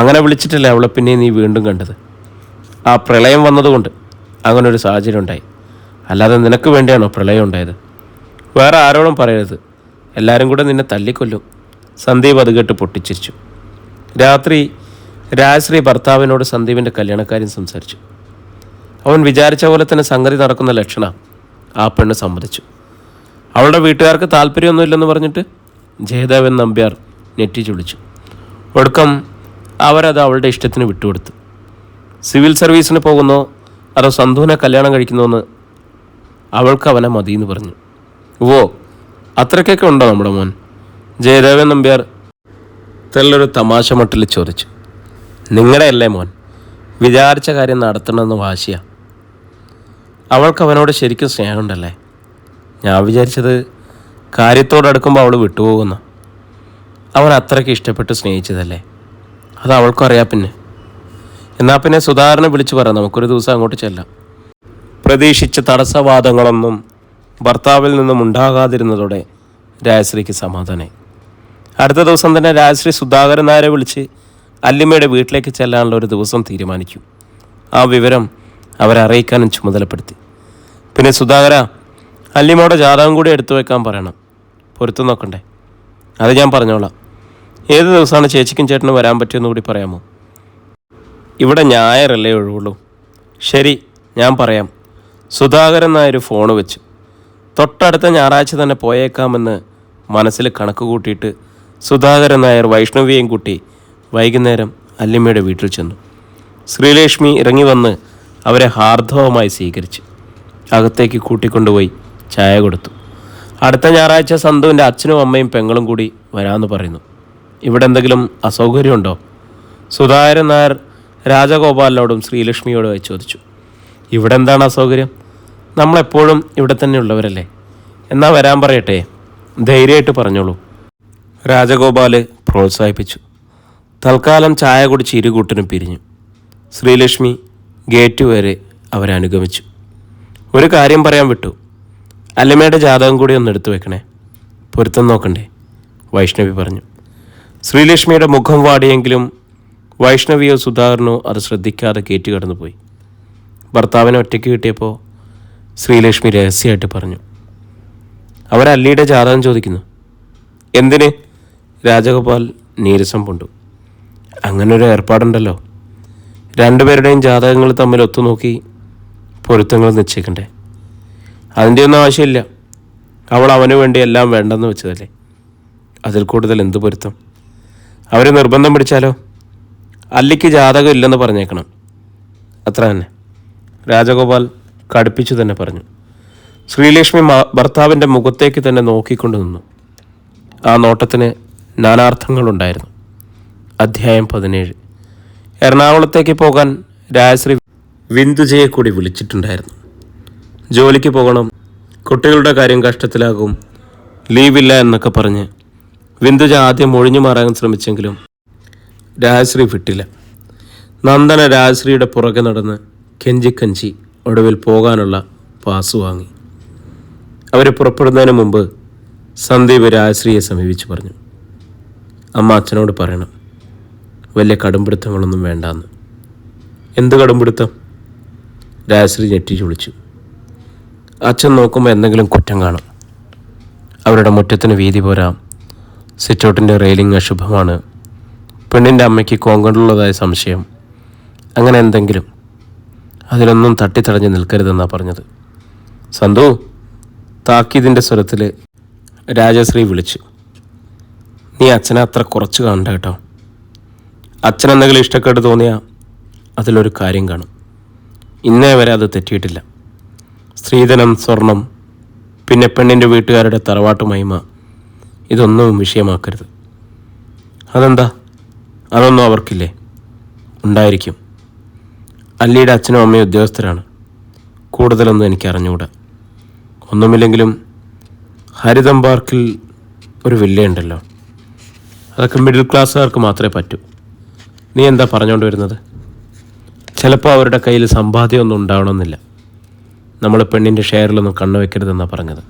അങ്ങനെ വിളിച്ചിട്ടല്ലേ അവളെ പിന്നെ നീ വീണ്ടും കണ്ടത്? ആ പ്രളയം വന്നതുകൊണ്ട് അങ്ങനൊരു സാഹചര്യം ഉണ്ടായി. അല്ലാതെ നിനക്ക് വേണ്ടിയാണോ പ്രളയം ഉണ്ടായത്? വേറെ ആരോടും പറയരുത്, എല്ലാവരും കൂടെ നിന്നെ തല്ലിക്കൊല്ലും. സന്ദീപ് അത് കേട്ട് പൊട്ടിച്ചിരിച്ചു. രാത്രി രാജശ്രീ ഭർത്താവിനോട് സന്ദീപിൻ്റെ കല്യാണക്കാര്യം സംസാരിച്ചു. അവൻ വിചാരിച്ച പോലെ തന്നെ സംഗതി നടക്കുന്ന ലക്ഷണം ആ പെണ്ണ് സമ്മതിച്ചു. അവളുടെ വീട്ടുകാർക്ക് താല്പര്യമൊന്നുമില്ലെന്ന് പറഞ്ഞിട്ട് ജയദേവൻ നമ്പ്യാർ നെറ്റി ചുളിച്ചു. ഒടുക്കം അവരത് അവളുടെ ഇഷ്ടത്തിന് വിട്ടുകൊടുത്തു. സിവിൽ സർവീസിന് പോകുന്നോ അതോ സന്ധുവിനെ കല്യാണം കഴിക്കുന്നോന്ന് അവൾക്ക് അവനെ മതിയെന്ന് പറഞ്ഞു. ഓ, അത്രയ്ക്കൊക്കെ ഉണ്ടോ നമ്മുടെ മോൻ? ജയദേവൻ നമ്പ്യാർ തെല്ലൊരു തമാശ മട്ടിൽ ചോദിച്ചു. നിങ്ങളുടെ അല്ലേ മോൻ? വിചാരിച്ച കാര്യം നടത്തണമെന്ന് വാശിയാ. അവൾക്ക് അവനോട് ശരിക്കും സ്നേഹമുണ്ടല്ലേ? ഞാൻ വിചാരിച്ചത് കാര്യത്തോടടുക്കുമ്പോൾ അവൾ വിട്ടുപോകുന്ന. അവൻ അത്രയ്ക്ക് ഇഷ്ടപ്പെട്ട് സ്നേഹിച്ചതല്ലേ? അത് അവൾക്കും അറിയാം. പിന്നെ എന്നാൽ പിന്നെ സുധാകരനെ വിളിച്ചു പറ, നമുക്കൊരു ദിവസം അങ്ങോട്ട് ചെല്ലാം. പ്രതീക്ഷിച്ച തടസ്സവാദങ്ങളൊന്നും ഭർത്താവിൽ നിന്നും ഉണ്ടാകാതിരുന്നതോടെ രാജശ്രീക്ക് സമാധാനമായി. അടുത്ത ദിവസം തന്നെ രാജശ്രീ സുധാകരൻ നായരെ വിളിച്ച് അല്ലിമയുടെ വീട്ടിലേക്ക് ചെല്ലാനുള്ള ഒരു ദിവസം തീരുമാനിച്ചു. ആ വിവരം അവരെ അറിയിക്കാനും ചുമതലപ്പെടുത്തി. പിന്നെ സുധാകര, അല്ലിമയുടെ ജാതകം കൂടി എടുത്തു വെക്കാൻ പറയണം, പൊരുത്തം നോക്കണ്ടേ? അത് ഞാൻ പറഞ്ഞോളാം. ഏത് ദിവസമാണ് ചേച്ചിക്കും ചേട്ടനും വരാൻ പറ്റുമെന്ന് കൂടി പറയാമോ? ഇവിടെ ഞായറല്ലേ ഒഴിവുള്ളൂ. ശരി, ഞാൻ പറയാം. സുധാകരൻ നായർ ഫോണ് വെച്ചു. തൊട്ടടുത്ത ഞായറാഴ്ച തന്നെ പോയേക്കാമെന്ന് മനസ്സിൽ കണക്ക് കൂട്ടിയിട്ട് സുധാകരൻ നായർ വൈഷ്ണവിയെയും കൂട്ടി വൈകുന്നേരം അല്ലിമയുടെ വീട്ടിൽ ചെന്നു. ശ്രീലക്ഷ്മി ഇറങ്ങി വന്ന് അവരെ ഹാർദവമായി സ്വീകരിച്ചു. അകത്തേക്ക് കൂട്ടിക്കൊണ്ടുപോയി ചായ കൊടുത്തു. അടുത്ത ഞായറാഴ്ച സന്തുവിൻ്റെ അച്ഛനും അമ്മയും പെങ്ങളും കൂടി വരാമെന്ന് പറയുന്നു. ഇവിടെ എന്തെങ്കിലും അസൗകര്യമുണ്ടോ? സുധാകരൻ നായർ രാജഗോപാലിനോടും ശ്രീലക്ഷ്മിയോടുമായി ചോദിച്ചു. ഇവിടെ എന്താണ് അസൗകര്യം? നമ്മളെപ്പോഴും ഇവിടെ തന്നെ ഉള്ളവരല്ലേ. എന്നാൽ വരാൻ പറയട്ടെ, ധൈര്യമായിട്ട് പറഞ്ഞോളൂ, രാജഗോപാൽ പ്രോത്സാഹിപ്പിച്ചു. തൽക്കാലം ചായ കുടിച്ച് ഇരുകൂട്ടനും പിരിഞ്ഞു. ശ്രീലക്ഷ്മി ഗേറ്റ് വരെ അവരെ അനുഗമിച്ചു. ഒരു കാര്യം പറയാൻ വിട്ടു, അല്ലിമയുടെ ജാതകം കൂടി ഒന്ന് എടുത്തു വെക്കണേ, പൊരുത്തം നോക്കണ്ടേ? വൈഷ്ണവി പറഞ്ഞു. ശ്രീലക്ഷ്മിയുടെ മുഖം വാടിയെങ്കിലും വൈഷ്ണവിയോ സുധാകരനോ അത് ശ്രദ്ധിക്കാതെ കയറ്റി കടന്നുപോയി. ഭർത്താവിനെ ഒറ്റയ്ക്ക് കിട്ടിയപ്പോൾ ശ്രീലക്ഷ്മി രഹസ്യമായിട്ട് പറഞ്ഞു, അവരല്ലിയുടെ ജാതകം ചോദിക്കുന്നു. എന്തിന്? രാജഗോപാൽ നീരസം പൂണ്ടു. അങ്ങനൊരു ഏർപ്പാടുണ്ടല്ലോ. രണ്ടുപേരുടെയും ജാതകങ്ങൾ തമ്മിൽ ഒത്തുനോക്കി പൊരുത്തങ്ങൾ നിശ്ചയിക്കണ്ടേ? അതിൻ്റെ ഒന്നും ആവശ്യമില്ല. അവൾ അവന് വേണ്ടി എല്ലാം വേണ്ടെന്ന് വെച്ചതല്ലേ. അതിൽ കൂടുതൽ എന്ത് പൊരുത്തം? അവർ നിർബന്ധം പിടിച്ചാലോ? അല്ലിക്ക് ജാതകം ഇല്ലെന്ന് പറഞ്ഞേക്കണം, അത്ര തന്നെ. രാജഗോപാൽ കടുപ്പിച്ചു തന്നെ പറഞ്ഞു. ശ്രീലക്ഷ്മി ഭർത്താവിൻ്റെ മുഖത്തേക്ക് തന്നെ നോക്കിക്കൊണ്ട് നിന്നു. ആ നോട്ടത്തിന് നാനാർത്ഥങ്ങളുണ്ടായിരുന്നു. അധ്യായം 17. എറണാകുളത്തേക്ക് പോകാൻ രാജശ്രീ വിന്ദുജയെ കൂടി വിളിച്ചിട്ടുണ്ടായിരുന്നു. ജോലിക്ക് പോകണം, കുട്ടികളുടെ കാര്യം കഷ്ടത്തിലാകും, ലീവില്ല എന്നൊക്കെ പറഞ്ഞ് വിന്ദുജ ആദ്യം ഒഴിഞ്ഞു മാറാൻ ശ്രമിച്ചെങ്കിലും രാജശ്രീ വിട്ടില്ല. നന്ദന രാജശ്രീയുടെ പുറകെ നടന്ന് കെഞ്ചി ഒടുവിൽ പോകാനുള്ള പാസ് വാങ്ങി. അവർ പുറപ്പെടുന്നതിന് മുമ്പ് സന്ദീപ് രാജശ്രീയെ സമീപിച്ച് പറഞ്ഞു, അമ്മ അച്ഛനോട് പറയണം, വലിയ കടുംപിടുത്തങ്ങളൊന്നും വേണ്ടാന്ന്. എന്ത് കടുംപിടുത്തം? രാജശ്രീ ഞെട്ടി ചൊളിച്ചു. അച്ഛൻ നോക്കുമ്പോൾ എന്തെങ്കിലും കുറ്റം കാണും. അവരുടെ മുറ്റത്തിന് വീതി പോരാ, സിറ്റൗട്ടിൻ്റെ റെയിലിംഗ് അശുഭമാണ്, പെണ്ണിൻ്റെ അമ്മയ്ക്ക് കോങ്കണ്ടുള്ളതായ സംശയം, അങ്ങനെ എന്തെങ്കിലും. അതിലൊന്നും തട്ടിത്തടഞ്ഞ് നിൽക്കരുതെന്നാണ് പറഞ്ഞത്. സന്തു, താക്കീതിൻ്റെ സ്വരത്തിൽ രാജശ്രീ വിളിച്ചു. നീ അച്ഛനെ അത്ര കുറച്ച് കാണണ്ട കേട്ടോ. അച്ഛനെന്തെങ്കിലും ഇഷ്ടക്കേട് തോന്നിയാൽ അതിലൊരു കാര്യം കാണും. ഇന്നേ വരെ അത് തെറ്റിയിട്ടില്ല. സ്ത്രീധനം, സ്വർണം, പിന്നെ പെണ്ണിൻ്റെ വീട്ടുകാരുടെ തറവാട്ട് മഹിമ, ഇതൊന്നും വിഷയമാക്കരുത്. അതെന്താ? അതൊന്നും അവർക്കില്ലേ? ഉണ്ടായിരിക്കും. അല്ലിയുടെ അച്ഛനും അമ്മയും ഉദ്യോഗസ്ഥരാണ്. കൂടുതലൊന്നും എനിക്ക് അറിഞ്ഞുകൂടാ. ഒന്നുമില്ലെങ്കിലും ഹരിതം പാർക്കിൽ ഒരു വില്ലയുണ്ടല്ലോ, അതൊക്കെ മിഡിൽ ക്ലാസ്സുകാർക്ക് മാത്രമേ പറ്റൂ. നീ എന്താ പറഞ്ഞുകൊണ്ട് വരുന്നത്? ചിലപ്പോൾ അവരുടെ കയ്യിൽ സമ്പാദ്യമൊന്നും ഉണ്ടാവണമെന്നില്ല. നമ്മൾ പെണ്ണിൻ്റെ ഷെയറിലൊന്നും കണ്ണുവെക്കരുതെന്നാണ് പറഞ്ഞത്.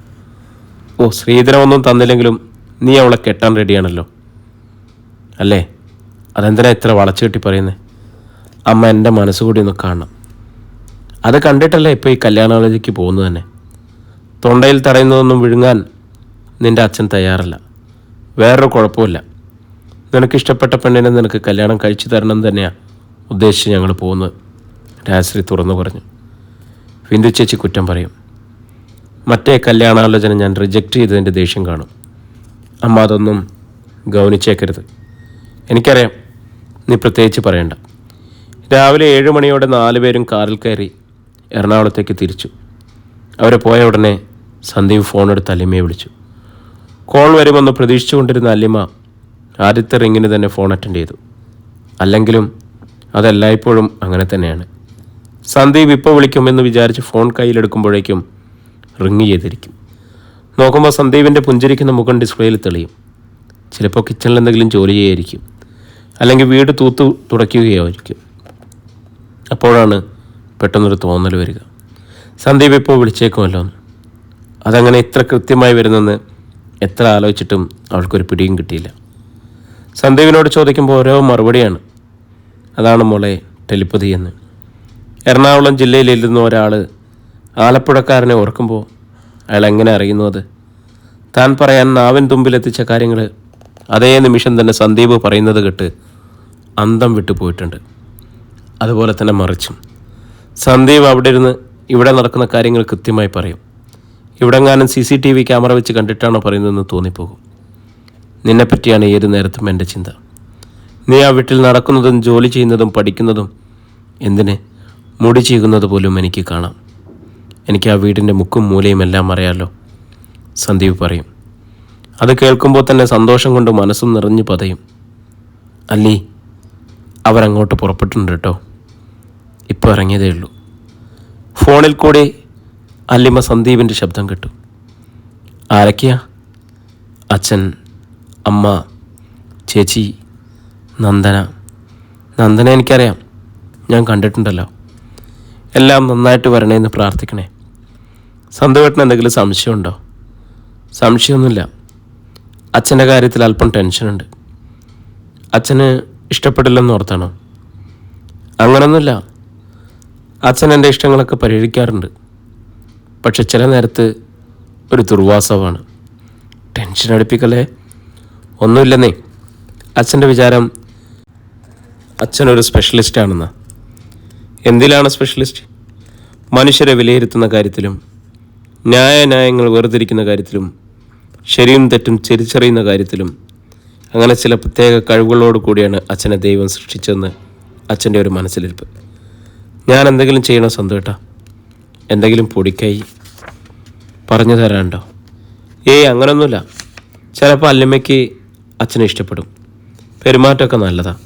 ഓ, സ്ത്രീധനമൊന്നും തന്നില്ലെങ്കിലും നീ അവളെ കെട്ടാൻ റെഡിയാണല്ലോ അല്ലേ? അതെന്തിനാ ഇത്ര വളച്ചു കെട്ടി പറയുന്നത്? അമ്മ എൻ്റെ മനസ്സുകൂടി ഒന്ന് കാണണം. അത് കണ്ടിട്ടല്ലേ ഇപ്പോൾ ഈ കല്യാണാലോചനയ്ക്ക് പോകുന്നത് തന്നെ. തൊണ്ടയിൽ തടയുന്നതൊന്നും വിഴുങ്ങാൻ നിൻ്റെ അച്ഛൻ തയ്യാറല്ല. വേറൊരു കുഴപ്പമില്ല. നിനക്കിഷ്ടപ്പെട്ട പെണ്ണിനെ നിനക്ക് കല്യാണം കഴിച്ചു തരണം തന്നെയാണ് ഉദ്ദേശിച്ച് ഞങ്ങൾ പോകുന്നത്, രാജശ്രീ തുറന്നു പറഞ്ഞു. വിന്ദു ചേച്ചി കുറ്റം പറയും. മറ്റേ കല്യാണാലോചന ഞാൻ റിജക്റ്റ് ചെയ്തതിൻ്റെ ദേഷ്യം കാണും. അമ്മ അതൊന്നും ഗൗനിച്ചേക്കരുത്. എനിക്കറിയാം, നീ പ്രത്യേകിച്ച് പറയണ്ട. രാവിലെ 7 മണിയോടെ 4 പേരും കാറിൽ കയറി എറണാകുളത്തേക്ക് തിരിച്ചു. അവരെ പോയ ഉടനെ സന്ദീപ് ഫോണെടുത്ത് അല്ലിമയെ വിളിച്ചു. കോൾ വരുമെന്ന് പ്രതീക്ഷിച്ചുകൊണ്ടിരുന്ന അല്ലിമ ആദ്യത്തെ റിങ്ങിന് തന്നെ ഫോൺ അറ്റൻഡ് ചെയ്തു. അല്ലെങ്കിലും അതെല്ലായ്പ്പോഴും അങ്ങനെ തന്നെയാണ്. സന്ദീപ് ഇപ്പോൾ വിളിക്കുമെന്ന് വിചാരിച്ച് ഫോൺ കയ്യിലെടുക്കുമ്പോഴേക്കും റിങ് ചെയ്തിരിക്കും. നോക്കുമ്പോൾ സന്ദീപിൻ്റെ പുഞ്ചിരിക്കുന്ന മുഖം ഡിസ്പ്ലേയിൽ തെളിയും. ചിലപ്പോൾ കിച്ചണിൽ എന്തെങ്കിലും ജോലി ചെയ്യായിരിക്കും, അല്ലെങ്കിൽ വീട് തൂത്തു തുടയ്ക്കുകയായിരിക്കും. അപ്പോഴാണ് പെട്ടെന്നൊരു തോന്നൽ വരിക. സന്ദീപ് ഇപ്പോൾ വിളിച്ചേക്കുമല്ലോ. അതങ്ങനെ ഇത്ര കൃത്യമായി വരുന്നെന്ന് എത്ര ആലോചിച്ചിട്ടും അവൾക്കൊരു പിടിയും കിട്ടിയില്ല. സന്ദീപിനോട് ചോദിക്കുമ്പോൾ ഓരോ മറുപടിയാണ്. അതാണ് മോളെ ടെലിപ്പതി എന്ന്. എറണാകുളം ജില്ലയിലിരുന്ന ഒരാൾ ആലപ്പുഴക്കാരനെ ഓർക്കുമ്പോൾ അയാൾ എങ്ങനെ അറിയുന്നു അത്? താൻ പറയാൻ നാവിൻ തുമ്പിലെത്തിച്ച കാര്യങ്ങൾ അതേ നിമിഷം തന്നെ സന്ദീപ് പറയുന്നത് കേട്ട് അന്തം വിട്ടു പോയിട്ടുണ്ട്. അതുപോലെ തന്നെ മറിച്ചും സന്ദീപ് അവിടെ ഇരുന്ന് ഇവിടെ നടക്കുന്ന കാര്യങ്ങൾ കൃത്യമായി പറയും. ഇവിടെങ്ങാനും CCTV ക്യാമറ വെച്ച് കണ്ടിട്ടാണോ പറയുന്നതെന്ന് തോന്നിപ്പോകും. നിന്നെപ്പറ്റിയാണ് ഏത് നേരത്തും എൻ്റെ ചിന്ത. നീ ആ വീട്ടിൽ നടക്കുന്നതും ജോലി ചെയ്യുന്നതും പഠിക്കുന്നതും എന്തിന് മുടി ചെയ്യുന്നത് പോലും എനിക്ക് കാണാം. എനിക്ക് ആ വീടിൻ്റെ മുക്കും മൂലയും എല്ലാം അറിയാമല്ലോ, സന്ദീപ് പറയും. അത് കേൾക്കുമ്പോൾ തന്നെ സന്തോഷം കൊണ്ട് മനസ്സും നിറഞ്ഞു പതയും. അല്ലി, അവരങ്ങോട്ട് പുറപ്പെട്ടിട്ടുണ്ട് കേട്ടോ. ഇപ്പോൾ ഇറങ്ങിയതേ ഉള്ളൂ. ഫോണിൽ കൂടി അല്ലിമ സന്ദീപിൻ്റെ ശബ്ദം കേട്ടു. ആരൊക്കെയാ? അച്ഛൻ, അമ്മ, ചേച്ചി, നന്ദന എനിക്കറിയാം, ഞാൻ കണ്ടിട്ടുണ്ടല്ലോ. എല്ലാം നന്നായിട്ട് വരണേന്ന് പ്രാർത്ഥിക്കണേ. സന്ദീപേട്ടന് എന്തെങ്കിലും സംശയമുണ്ടോ? സംശയമൊന്നുമില്ല. അച്ഛൻ്റെ കാര്യത്തിൽ അല്പം ടെൻഷനുണ്ട്. അച്ഛന് ഇഷ്ടപ്പെടില്ലെന്ന് ഓർത്താണോ? അങ്ങനൊന്നുമില്ല. അച്ഛൻ എൻ്റെ ഇഷ്ടങ്ങളൊക്കെ പരിഹരിക്കാറുണ്ട്. പക്ഷെ ചില നേരത്ത് ഒരു ദുർവാസമാണ്. ടെൻഷൻ അടുപ്പിക്കല്ലേ. ഒന്നുമില്ലെന്നേ. അച്ഛൻ്റെ വിചാരം അച്ഛനൊരു സ്പെഷ്യലിസ്റ്റാണെന്നാ. എന്തിലാണ് സ്പെഷ്യലിസ്റ്റ്? മനുഷ്യരെ വിലയിരുത്തുന്ന കാര്യത്തിലും ന്യായങ്ങൾ വേർതിരിക്കുന്ന കാര്യത്തിലും ശരിയും തെറ്റും തിരിച്ചറിയുന്ന കാര്യത്തിലും അങ്ങനെ ചില പ്രത്യേക കഴിവുകളോട് കൂടിയാണ് അച്ഛനെ ദൈവം സൃഷ്ടിച്ചതെന്ന് അച്ഛൻ്റെ ഒരു മനസ്സിലിരിപ്പ്. ഞാൻ എന്തെങ്കിലും ചെയ്യണോ സന്തോട്ടാ? എന്തെങ്കിലും പൊടിക്കായി പറഞ്ഞു തരാനുണ്ടോ? അങ്ങനൊന്നുമില്ല. ചിലപ്പോൾ അല്ലിമ്മയ്ക്ക് അച്ഛനെ ഇഷ്ടപ്പെടും. പെരുമാറ്റമൊക്കെ നല്ലതാണ്,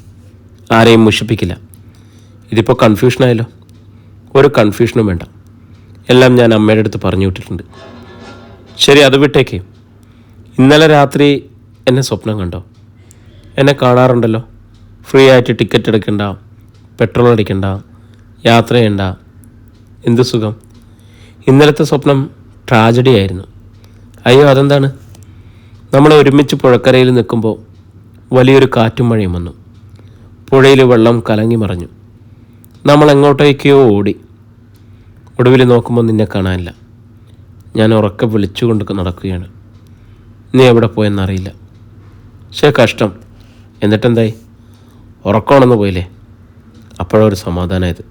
ആരെയും മുഷിപ്പിക്കില്ല. ഇതിപ്പോൾ കൺഫ്യൂഷനായല്ലോ. ഒരു കൺഫ്യൂഷനും വേണ്ട. എല്ലാം ഞാൻ അമ്മയുടെ അടുത്ത് പറഞ്ഞു വിട്ടിട്ടുണ്ട്. ശരി, അത് വിട്ടേക്ക്. ഇന്നലെ രാത്രി എന്നെ സ്വപ്നം കണ്ടോ? എന്നെ കാണാറുണ്ടല്ലോ. ഫ്രീ ആയിട്ട് ടിക്കറ്റ് എടുക്കണ്ട, പെട്രോൾ അടിക്കണ്ട, യാത്ര ചെയ്യണ്ട, എന്ത് സുഖം. ഇന്നലത്തെ സ്വപ്നം ട്രാജഡി ആയിരുന്നു. അയ്യോ, അതെന്താണ്? നമ്മൾ ഒരുമിച്ച് പുഴക്കരയിൽ നിൽക്കുമ്പോൾ വലിയൊരു കാറ്റും മഴയും വന്നു. പുഴയിൽ വെള്ളം കലങ്ങി മറഞ്ഞു. നമ്മൾ എങ്ങോട്ടേക്കോ ഓടി. ഒടുവിൽ നോക്കുമ്പോൾ നിന്നെ കാണാനില്ല. ഞാൻ ഉറക്കെ വിളിച്ചുകൊണ്ട് നടക്കുകയാണ്. നീ എവിടെ പോയെന്നറിയില്ല. പക്ഷേ കഷ്ടം. എന്നിട്ടെന്തായി? ഉറക്കമാണെന്ന് പോയില്ലേ? അപ്പോഴൊരു സമാധാനമായത്.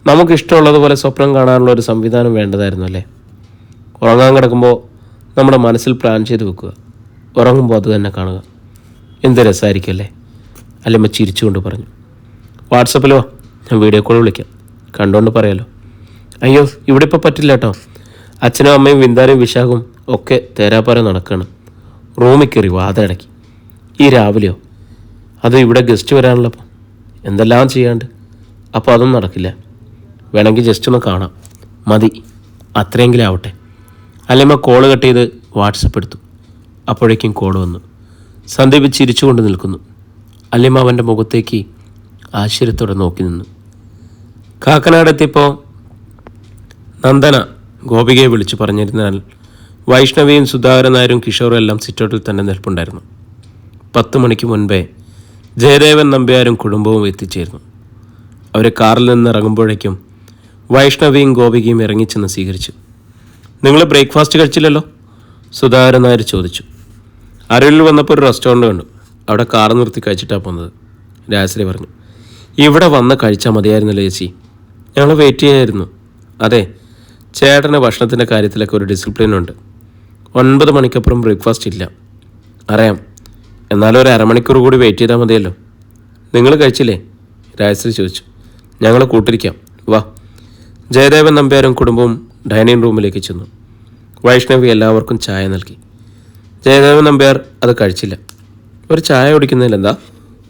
നമുക്കിഷ്ടമുള്ളതുപോലെ സ്വപ്നം കാണാനുള്ള ഒരു സംവിധാനം വേണ്ടതായിരുന്നു അല്ലേ? ഉറങ്ങാൻ കിടക്കുമ്പോൾ നമ്മുടെ മനസ്സിൽ പ്ലാൻ ചെയ്ത് വെക്കുക, ഉറങ്ങുമ്പോൾ അത് തന്നെ കാണുക. എന്ത് രസമായിരിക്കുമല്ലേ? അല്ലമ്മ ചിരിച്ചുകൊണ്ട് പറഞ്ഞു. വാട്സപ്പിലോ ഞാൻ വീഡിയോ കോൾ വിളിക്കാം, കണ്ടുകൊണ്ട് പറയാലോ. അയ്യോ, ഇവിടെ ഇപ്പോൾ പറ്റില്ല കേട്ടോ. അച്ഛനും അമ്മയും വിന്താരും വിശാഖും ഒക്കെ തേരാപ്പാര നടക്കുകയാണ്. റൂമിൽ കയറി വാതിലടക്കി. ഈ രാവിലെയോ? അത് ഇവിടെ ഗസ്റ്റ് വരാനുള്ളപ്പോൾ എന്തെല്ലാം ചെയ്യാണ്ട്. അപ്പോൾ അതും നടക്കില്ല. വേണമെങ്കിൽ ജസ്റ്റ് ഒന്ന് കാണാം, മതി, അത്രയെങ്കിലും ആവട്ടെ. അല്ലമ്മ കോള് കട്ട് ചെയ്ത് വാട്സപ്പ് എടുത്തു. അപ്പോഴേക്കും കോള് വന്നു. സന്ദീപ് ചിരിച്ചുകൊണ്ട് നിൽക്കുന്നു. അല്ലിമ്മ അവൻ്റെ മുഖത്തേക്ക് ആശ്ചര്യത്തോടെ നോക്കി നിന്നു. കാക്കനാടെത്തിയപ്പോൾ നന്ദന ഗോപികയെ വിളിച്ചു പറഞ്ഞിരുന്നാൽ വൈഷ്ണവിയും സുധാകരൻ നായരും കിഷോറും എല്ലാം സിറ്റൗട്ടിൽ തന്നെ നിൽപ്പുണ്ടായിരുന്നു. 10 മണിക്ക് മുൻപേ ജയദേവൻ നമ്പ്യാരും കുടുംബവും എത്തിച്ചേർന്നു. അവർ കാറിൽ നിന്ന് ഇറങ്ങുമ്പോഴേക്കും വൈഷ്ണവിയും ഗോപികയും ഇറങ്ങിച്ചെന്ന് സ്വീകരിച്ചു. നിങ്ങൾ ബ്രേക്ക്ഫാസ്റ്റ് കഴിച്ചില്ലല്ലോ? സുധാകരൻ നായർ ചോദിച്ചു. അരൂരിൽ വന്നപ്പോൾ ഒരു റെസ്റ്റോറൻറ്റ് കണ്ടു, അവിടെ കാർ നിർത്തി കഴിച്ചിട്ടാണ് പോകുന്നത്, രാജശ്രീ പറഞ്ഞു. ഇവിടെ വന്ന് കഴിച്ചാൽ മതിയായിരുന്നല്ലോ ചേച്ചി, ഞങ്ങൾ വെയിറ്റ് ചെയ്യായിരുന്നു. അതെ, ചേട്ടന് ഭക്ഷണത്തിൻ്റെ കാര്യത്തിലൊക്കെ ഒരു ഡിസിപ്ലിനുണ്ട്. 9 മണിക്കപ്പുറം ബ്രേക്ക്ഫാസ്റ്റ് ഇല്ല. അറിയാം, എന്നാലും ഒരു അരമണിക്കൂർ കൂടി വെയിറ്റ് ചെയ്താൽ മതിയല്ലോ. നിങ്ങൾ കഴിച്ചില്ലേ? രാജശ്രീ ചോദിച്ചു. ഞങ്ങൾ കൂട്ടിരിക്കാം, വാ. ജയദേവൻ നമ്പ്യാരും കുടുംബവും ഡൈനിങ് റൂമിലേക്ക് ചെന്നു. വൈഷ്ണവി എല്ലാവർക്കും ചായ നൽകി. ജയദേവൻ നമ്പ്യാർ അത് കഴിച്ചില്ല. ഒരു ചായ കുടിക്കുന്നതിലെന്താ?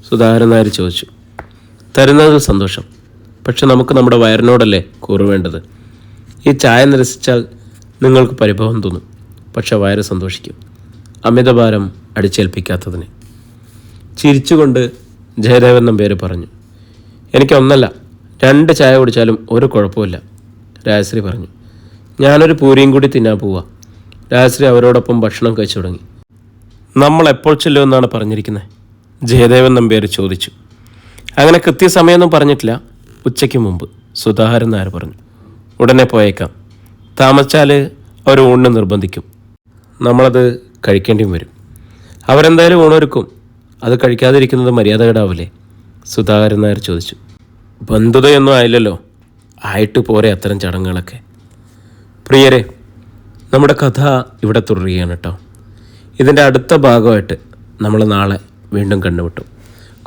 സുധാകരൻ നായർ ചോദിച്ചു. തരുന്നതിൽ സന്തോഷം, പക്ഷെ നമുക്ക് നമ്മുടെ വയറിനോടല്ലേ കൂറ് വേണ്ടത്. ഈ ചായ നിരസിച്ചാൽ നിങ്ങൾക്ക് പരിഭവം തോന്നും, പക്ഷെ വയറ് സന്തോഷിക്കും. അമിതഭാരം അടിച്ചേൽപ്പിക്കാത്തതിന്. ചിരിച്ചുകൊണ്ട് ജയദേവൻ നമ്പ്യാർ പറഞ്ഞു. എനിക്കൊന്നല്ല 2 ചായ കുടിച്ചാലും ഒരു കുഴപ്പമില്ല. രാജശ്രീ പറഞ്ഞു. ഞാനൊരു പൂരിയും കൂടി തിന്നാൻ പോവാ. രാജശ്രീ അവരോടൊപ്പം ഭക്ഷണം കഴിച്ചു തുടങ്ങി. നമ്മൾ എപ്പോൾ ചെല്ലുമെന്നാണ് പറഞ്ഞിരിക്കുന്നത്? ജയദേവൻ നമ്പ്യാർ ചോദിച്ചു. അങ്ങനെ കൃത്യസമയമൊന്നും പറഞ്ഞിട്ടില്ല. ഉച്ചയ്ക്ക് മുമ്പ് സുധാകരൻ നായർ പറഞ്ഞു. ഉടനെ പോയേക്കാം. താമസിച്ചാൽ അവർ ഊണിന് നിർബന്ധിക്കും. നമ്മളത് കഴിക്കേണ്ടിയും വരും. അവരെന്തായാലും ഊണൊരുക്കും. അത് കഴിക്കാതിരിക്കുന്നത് മര്യാദകേടാവില്ലേ? സുധാകരൻ നായർ ചോദിച്ചു. ബന്ധുതയൊന്നും ആയില്ലല്ലോ. ആയിട്ട് പോരെ അത്തരം ചടങ്ങുകളൊക്കെ. പ്രിയരെ, നമ്മുടെ കഥ ഇവിടെ തുടരുകയാണ് കേട്ടോ. ഇതിൻ്റെ അടുത്ത ഭാഗമായിട്ട് നമ്മൾ നാളെ വീണ്ടും കണ്ടുമുട്ടും.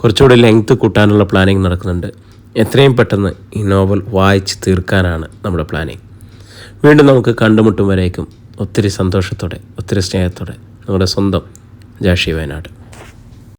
കുറച്ചുകൂടി ലെങ്ത് കൂട്ടാനുള്ള പ്ലാനിങ് നടക്കുന്നുണ്ട്. എത്രയും പെട്ടെന്ന് ഈ നോവൽ വായിച്ച് തീർക്കാനാണ് നമ്മുടെ പ്ലാനിങ്. വീണ്ടും നമുക്ക് കണ്ടുമുട്ടും വരേക്കും ഒത്തിരി സന്തോഷത്തോടെ, ഒത്തിരി സ്നേഹത്തോടെ, നമ്മുടെ സ്വന്തം ജാഷി വയനാട്.